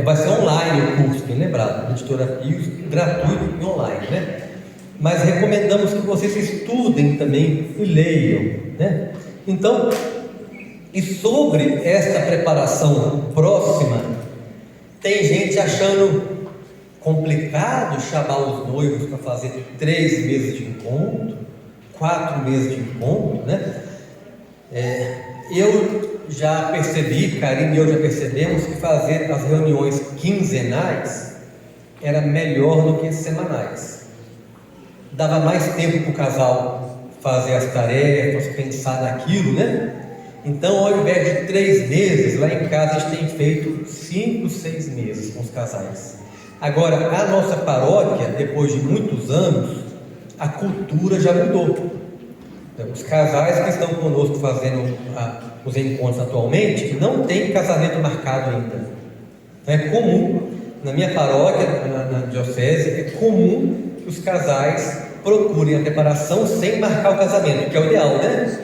Vai ser online o curso, bem lembrado, editora Pius, gratuito e online, né? Mas recomendamos que vocês estudem também e leiam, né? Então, e sobre esta preparação próxima, tem gente achando complicado chamar os noivos para fazer 3 meses de encontro, 4 meses de encontro, né? Eu já percebi, Karine e eu já percebemos que fazer as reuniões quinzenais era melhor do que semanais. Dava mais tempo para o casal fazer as tarefas, pensar naquilo, né? Então, ao invés de 3 meses, lá em casa a gente tem feito 5, 6 meses com os casais. Agora, a nossa paróquia, depois de muitos anos, a cultura já mudou. Os casais que estão conosco fazendo os encontros atualmente não tem casamento marcado ainda. É comum, na minha paróquia, na diocese, é comum que os casais procurem a preparação sem marcar o casamento, que é o ideal, né?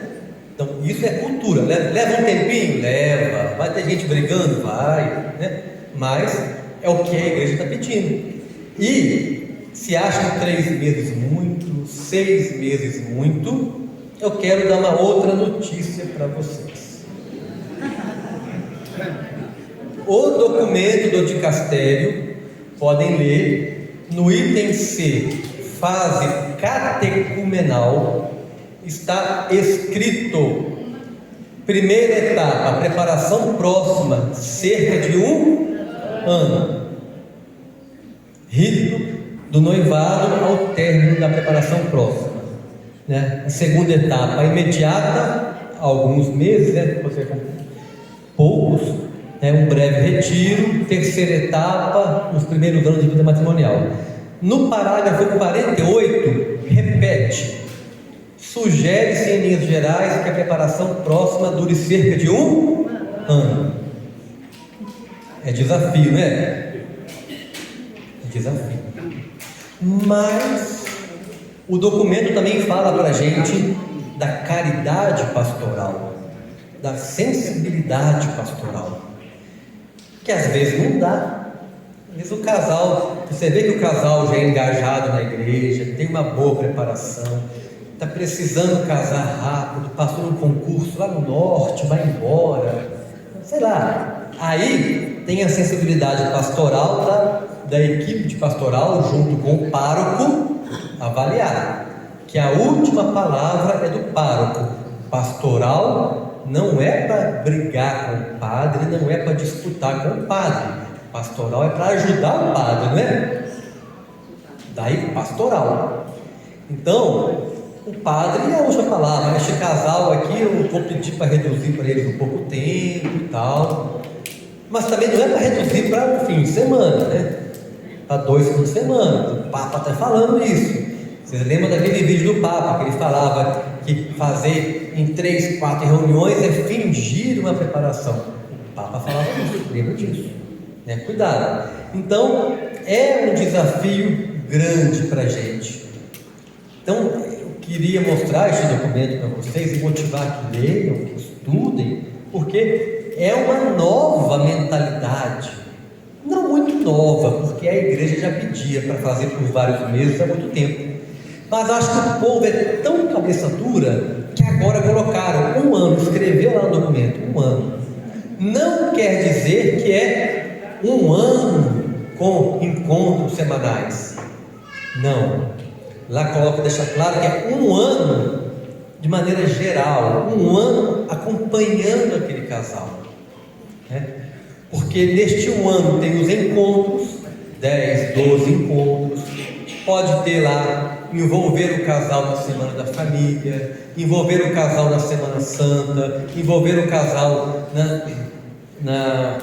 Então isso é cultura. Leva um tempinho? Leva. Vai ter gente brigando? Vai, né? Mas é o que a igreja está pedindo. E se acham 3 meses muito, 6 meses muito, eu quero dar uma outra notícia para vocês. O documento do dicastério, podem ler, no item C, fase catecumenal, está escrito: primeira etapa, preparação próxima, cerca de 1 ano. Rito do noivado ao término da preparação próxima, né? A segunda etapa, a imediata, alguns meses, né? Poucos, né? Um breve retiro. Terceira etapa, os primeiros anos de vida matrimonial. No parágrafo 48, repete: sugere-se em linhas gerais que a preparação próxima dure cerca de 1 ano. É desafio, né? É desafio. Mas o documento também fala para a gente da caridade pastoral, da sensibilidade pastoral, que às vezes não dá. Às vezes o casal, você vê que o casal já é engajado na igreja, tem uma boa preparação, está precisando casar rápido, passou num concurso lá no norte, vai embora, sei lá. Aí tem a sensibilidade pastoral da equipe de pastoral junto com o pároco avaliar, que a última palavra é do pároco. Pastoral não é para brigar com o padre, não é para disputar com o padre. Pastoral é para ajudar o padre, não é? Daí pastoral. Então, o padre é a última palavra. Este casal aqui eu vou pedir para reduzir para eles um pouco tempo e tal. Mas também não é para reduzir para um fim de semana, né? Para 2 fins de semana. O Papa está falando isso. Vocês lembram daquele vídeo do Papa, que ele falava que fazer em 3, 4 reuniões é fingir uma preparação. O Papa falava isso, lembra disso, né? Cuidado. Então, é um desafio grande para a gente. Então, eu queria mostrar este documento para vocês e motivar que leiam, que estudem, porque é uma nova mentalidade. Não muito nova, porque a igreja já pedia para fazer por vários meses há muito tempo. Mas acho que o povo é tão cabeça dura que agora colocaram 1 ano, escreveu lá no documento, 1 ano. Não quer dizer que é 1 ano com encontros semanais. Não. Lá coloca, deixa claro que é 1 ano de maneira geral, 1 ano acompanhando aquele casal, né? Porque neste 1 ano tem os encontros, 10, 12 encontros, pode ter lá, envolver o casal na Semana da Família, envolver o casal na Semana Santa, envolver o casal na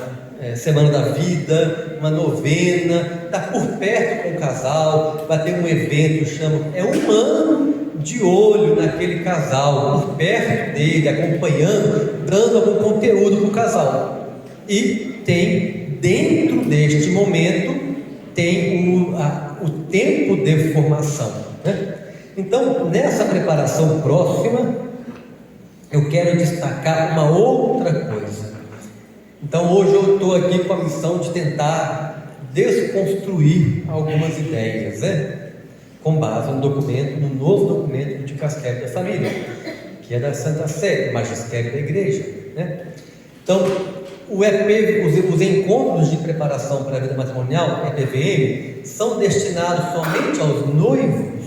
Semana da Vida, uma novena, está por perto com o casal, vai ter um evento, é 1 ano de olho naquele casal, por perto dele, acompanhando, dando algum conteúdo para o casal. E tem, dentro deste momento, tem o tempo de formação, né? Então, nessa preparação próxima, eu quero destacar uma outra coisa. Então, hoje eu estou aqui com a missão de tentar desconstruir algumas ideias, né? Com base no documento, no novo documento do Dicastério da Família, que é da Santa Sé, Magistério da Igreja, né? Então, o EP, os encontros de preparação para a vida matrimonial, EPVM, são destinados somente aos noivos.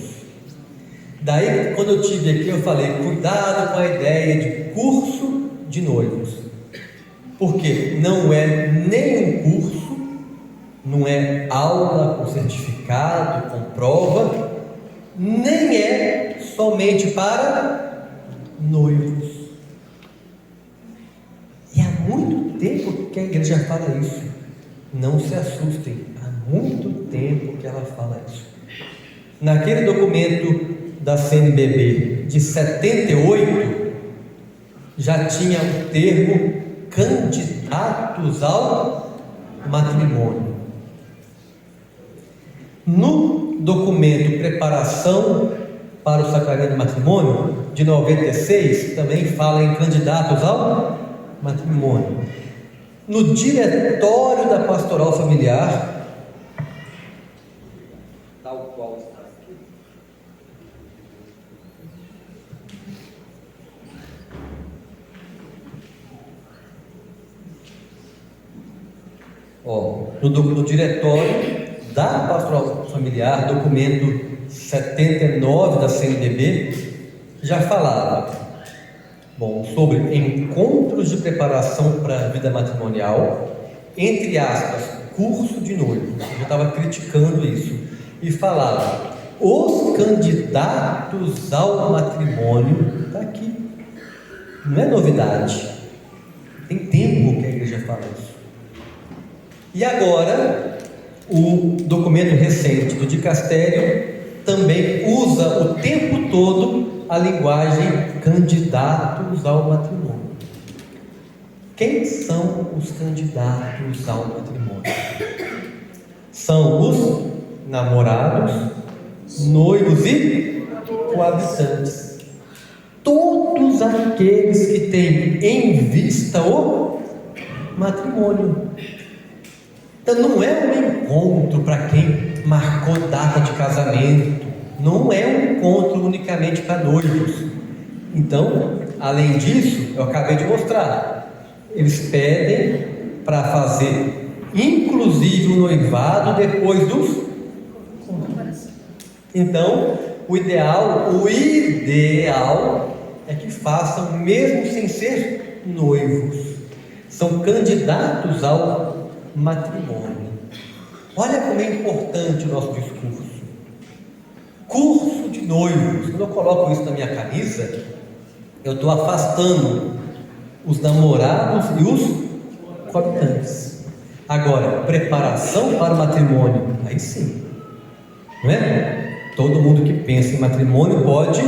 Daí, quando eu tive aqui, eu falei, cuidado com a ideia de curso de noivos, porque não é nem um curso, não é aula com certificado, com prova, nem é somente para noivos. E há muito tempo que a igreja fala isso. Não se assustem, há muito tempo que ela fala isso. Naquele documento da CNBB de 78, já tinha o termo candidatos ao matrimônio. No documento Preparação para o Sacramento do Matrimônio, de 96, também fala em candidatos ao matrimônio. No Diretório da Pastoral Familiar, tal qual está aqui, no Diretório da Pastoral Familiar, documento 79 da CNBB, já falava sobre encontros de preparação para a vida matrimonial, entre aspas, curso de noivo. Eu estava criticando isso e falava, os candidatos ao matrimônio, está aqui, não é novidade, tem tempo que a igreja fala isso. E agora, o documento recente do Dicastério também usa o tempo todo a linguagem candidatos ao matrimônio. Quem são os candidatos ao matrimônio? São os namorados, noivos e coabitantes. todos aqueles que têm em vista o matrimônio. Então não é um encontro para quem marcou data de casamento, não é um encontro unicamente para noivos. Então, além disso, eu acabei de mostrar, eles pedem para fazer inclusive o noivado depois dos. Então, o ideal é que façam mesmo sem ser noivos. São candidatos ao matrimônio. Olha como é importante o nosso discurso. Curso de noivos. Quando eu coloco isso na minha camisa, eu estou afastando os namorados e os coabitantes. Agora, preparação para o matrimônio, aí sim, não é? Todo mundo que pensa em matrimônio pode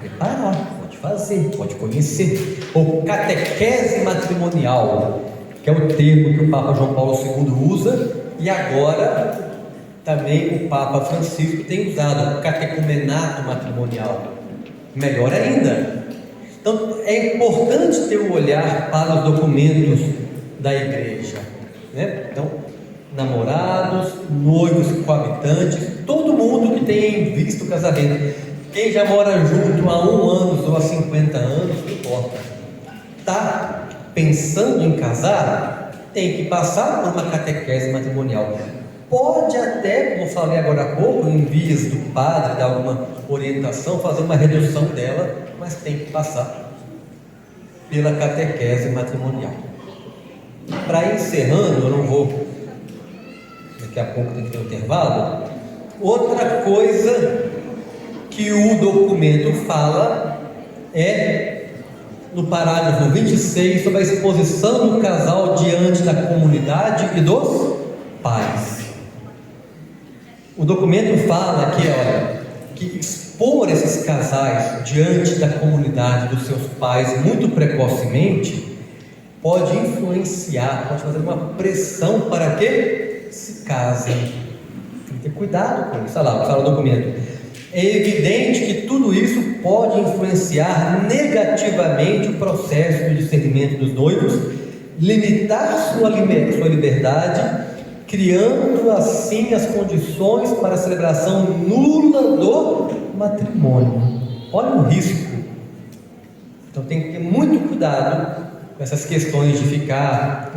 preparar, pode fazer, pode conhecer. Ou catequese matrimonial, que é o termo que o Papa João Paulo II usa, e agora também o Papa Francisco tem usado, catecumenato matrimonial. Melhor ainda. Então é importante ter um olhar para os documentos da igreja, né? Então, namorados, noivos, coabitantes, todo mundo que tem em vista o casamento. Quem já mora junto há 1 ano ou há 50 anos, não importa. Está pensando em casar, tem que passar por uma catequese matrimonial. Pode até, como eu falei agora há pouco, em vias do padre, dar alguma orientação, fazer uma redução dela, mas tem que passar pela catequese matrimonial. Para ir encerrando, eu não vou, daqui a pouco tem que ter um intervalo. Outra coisa que o documento fala é no parágrafo 26 sobre a exposição do casal diante da comunidade e dos pais. O documento fala que, olha, que expor esses casais diante da comunidade dos seus pais muito precocemente pode influenciar, pode fazer uma pressão para que se casem. Tem que ter cuidado com isso. Olha lá, fala o documento. É evidente que tudo isso pode influenciar negativamente o processo de discernimento dos noivos, limitar sua liberdade, criando assim as condições para a celebração nula do matrimônio. Olha o risco. Então tem que ter muito cuidado com essas questões de ficar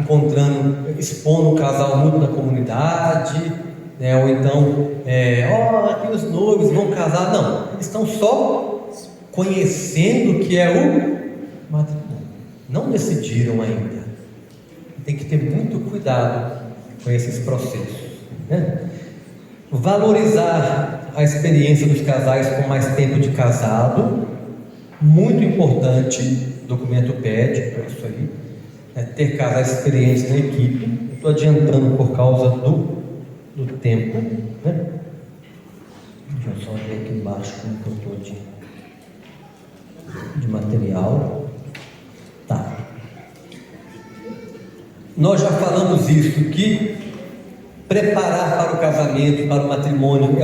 expondo o casal muito na comunidade, né? Ou então, aqui os noivos vão casar. Não, eles estão só conhecendo o que é o matrimônio, não decidiram ainda. Tem que ter muito cuidado com esses processos, né? Valorizar a experiência dos casais com mais tempo de casado, muito importante. O documento pede para isso aí, né? Ter casais experientes na equipe. Eu estou adiantando por causa do tempo, né? Deixa eu só ver aqui embaixo como que eu estou de material. Tá. Nós já falamos isso, que preparar para o casamento, para o matrimônio,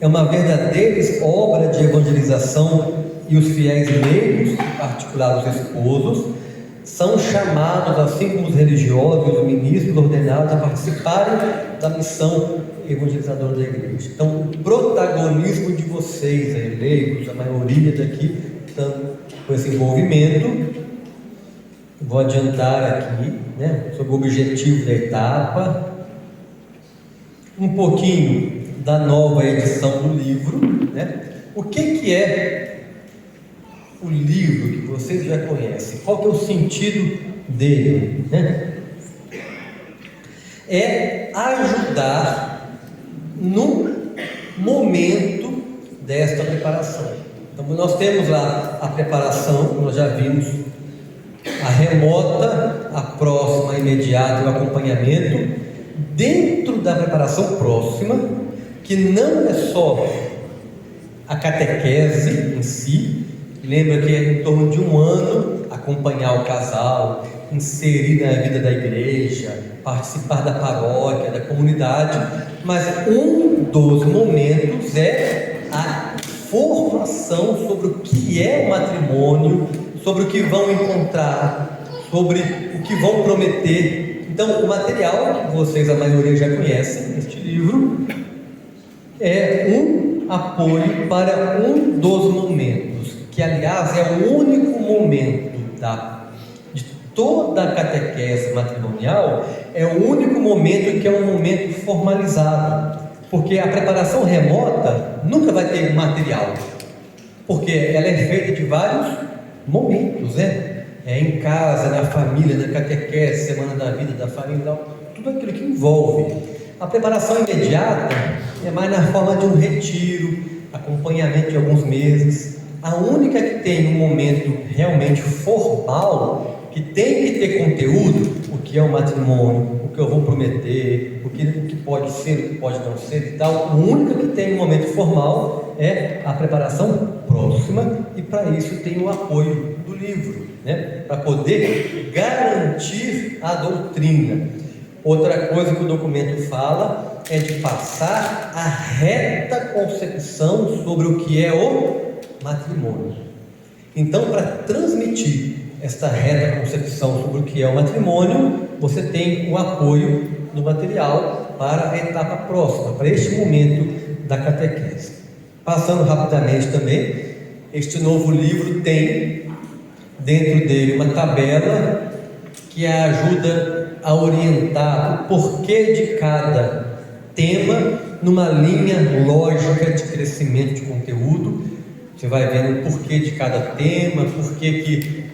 é uma verdadeira obra de evangelização, e os fiéis leigos, em particular os esposos, são chamados, assim como os religiosos e os ministros, ordenados a participarem da missão evangelizadora da igreja. Então, o protagonismo de vocês, aí, leigos, a maioria daqui estão com esse envolvimento. Vou adiantar aqui, né, sobre o objetivo da etapa, um pouquinho da nova edição do livro, né? O que é o livro que vocês já conhecem? Qual que é o sentido dele, né? É ajudar no momento desta preparação. Então nós temos lá a preparação, nós já vimos a remota, a próxima, a imediata, o acompanhamento. Dentro da preparação próxima, que não é só a catequese em si. Lembra que é em torno de 1 ano acompanhar o casal, inserir na vida da igreja, participar da paróquia, da comunidade, mas um dos momentos é a formação sobre o que é o matrimônio, sobre o que vão encontrar, sobre o que vão prometer. Então, o material que vocês, a maioria, já conhecem, este livro, é um apoio para um dos momentos, que, aliás, é o único momento de toda a catequese matrimonial, é o único momento em que é um momento formalizado, porque a preparação remota nunca vai ter material, porque ela é feita de vários momentos, né? Em casa, na família, na catequese, semana da vida, da família, tudo aquilo que envolve. A preparação imediata é mais na forma de um retiro, acompanhamento de alguns meses. A única que tem um momento realmente formal, que tem que ter conteúdo, o que é o matrimônio, o que eu vou prometer, o que pode ser, o que pode não ser e tal. A única que tem um momento formal é a preparação próxima, e para isso tem o apoio do livro, né? Para poder garantir a doutrina. Outra coisa que o documento fala é de passar a reta concepção sobre o que é o matrimônio. Então, para transmitir esta reta concepção sobre o que é o matrimônio, você tem o apoio do material para a etapa próxima, para este momento da catequese. Passando rapidamente também, este novo livro tem dentro dele uma tabela que ajuda a orientar o porquê de cada tema numa linha lógica de crescimento de conteúdo. Você vai vendo o porquê de cada tema, porquê que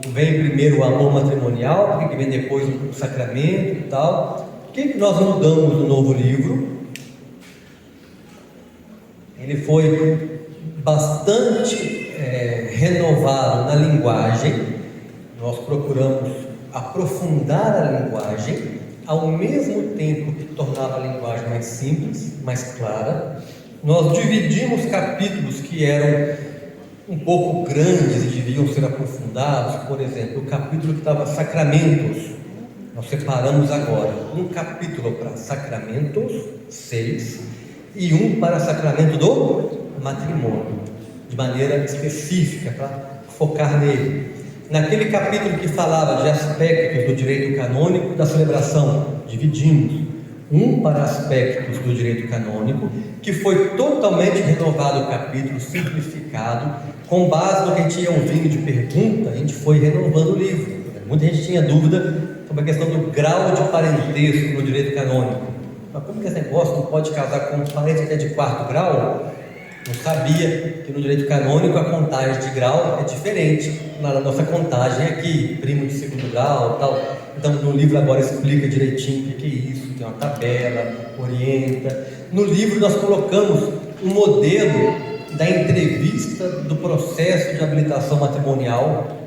vem primeiro o amor matrimonial, porquê que vem depois o sacramento e tal. O que nós mudamos no novo livro? Ele foi bastante renovado na linguagem. Nós procuramos aprofundar a linguagem, ao mesmo tempo que tornava a linguagem mais simples, mais clara. Nós dividimos capítulos que eram um pouco grandes e deviam ser aprofundados. Por exemplo, o capítulo que estava sacramentos, nós separamos agora um capítulo para sacramentos, 6, e um para sacramento do matrimônio, de maneira específica, para focar nele. Naquele capítulo que falava de aspectos do direito canônico da celebração, dividimos um para aspectos do direito canônico, que foi totalmente renovado o capítulo, simplificado, com base no que a gente ia ouvindo de pergunta. A gente foi renovando o livro. Muita gente tinha dúvida sobre a questão do grau de parentesco no direito canônico. Mas como que esse negócio não pode casar com um parente que é de 4º grau? Não sabia que no direito canônico a contagem de grau é diferente na nossa contagem aqui, primo de 2º grau e tal. Então no livro agora explica direitinho o que é isso, tem uma tabela, orienta. No livro nós colocamos um modelo da entrevista do processo de habilitação matrimonial,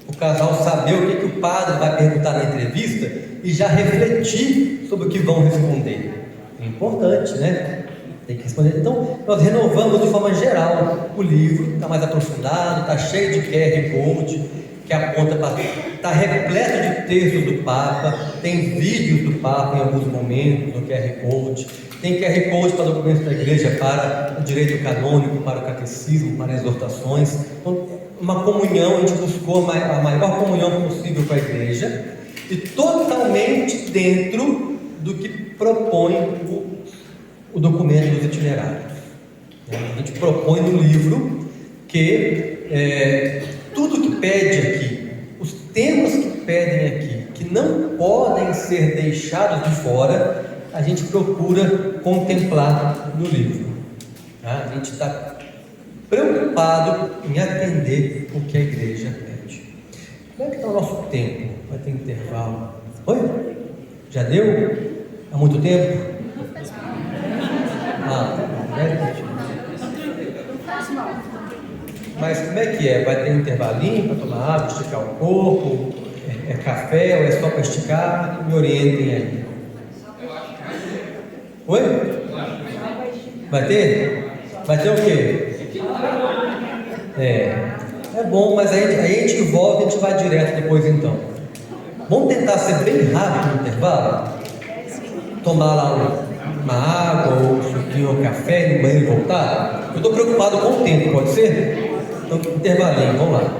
o casal saber o que o padre vai perguntar na entrevista e já refletir sobre o que vão responder. É importante, né? Tem que responder. Então, nós renovamos de forma geral o livro, está mais aprofundado, está cheio de QR Code, que aponta para... Está repleto de textos do Papa, tem vídeos do Papa em alguns momentos no QR Code, tem QR Code para documentos da igreja, para o direito canônico, para o catecismo, para exortações. Então, uma comunhão, a gente buscou a maior comunhão possível com a igreja, e totalmente dentro do que propõe o documento dos itinerários. A gente propõe no livro que tudo que pede aqui, os temas que pedem aqui, que não podem ser deixados de fora, a gente procura contemplar no livro. Tá? A gente está preocupado em atender o que a igreja pede. Como é que está o nosso tempo? Vai ter intervalo? Oi? Já deu? Há muito tempo? Mas como é que é? Vai ter um intervalinho para tomar água, esticar o corpo? É café ou é só para esticar? Me orientem aí. Oi? Vai ter? Vai ter o quê? É bom, mas aí a gente volta e a gente vai direto depois então. Vamos tentar ser bem rápido no intervalo? Tomar lá uma água, ou um suquinho, ou um café, no banheiro e voltar? Eu estou preocupado com o tempo, pode ser? Então, intervalinho, vamos lá.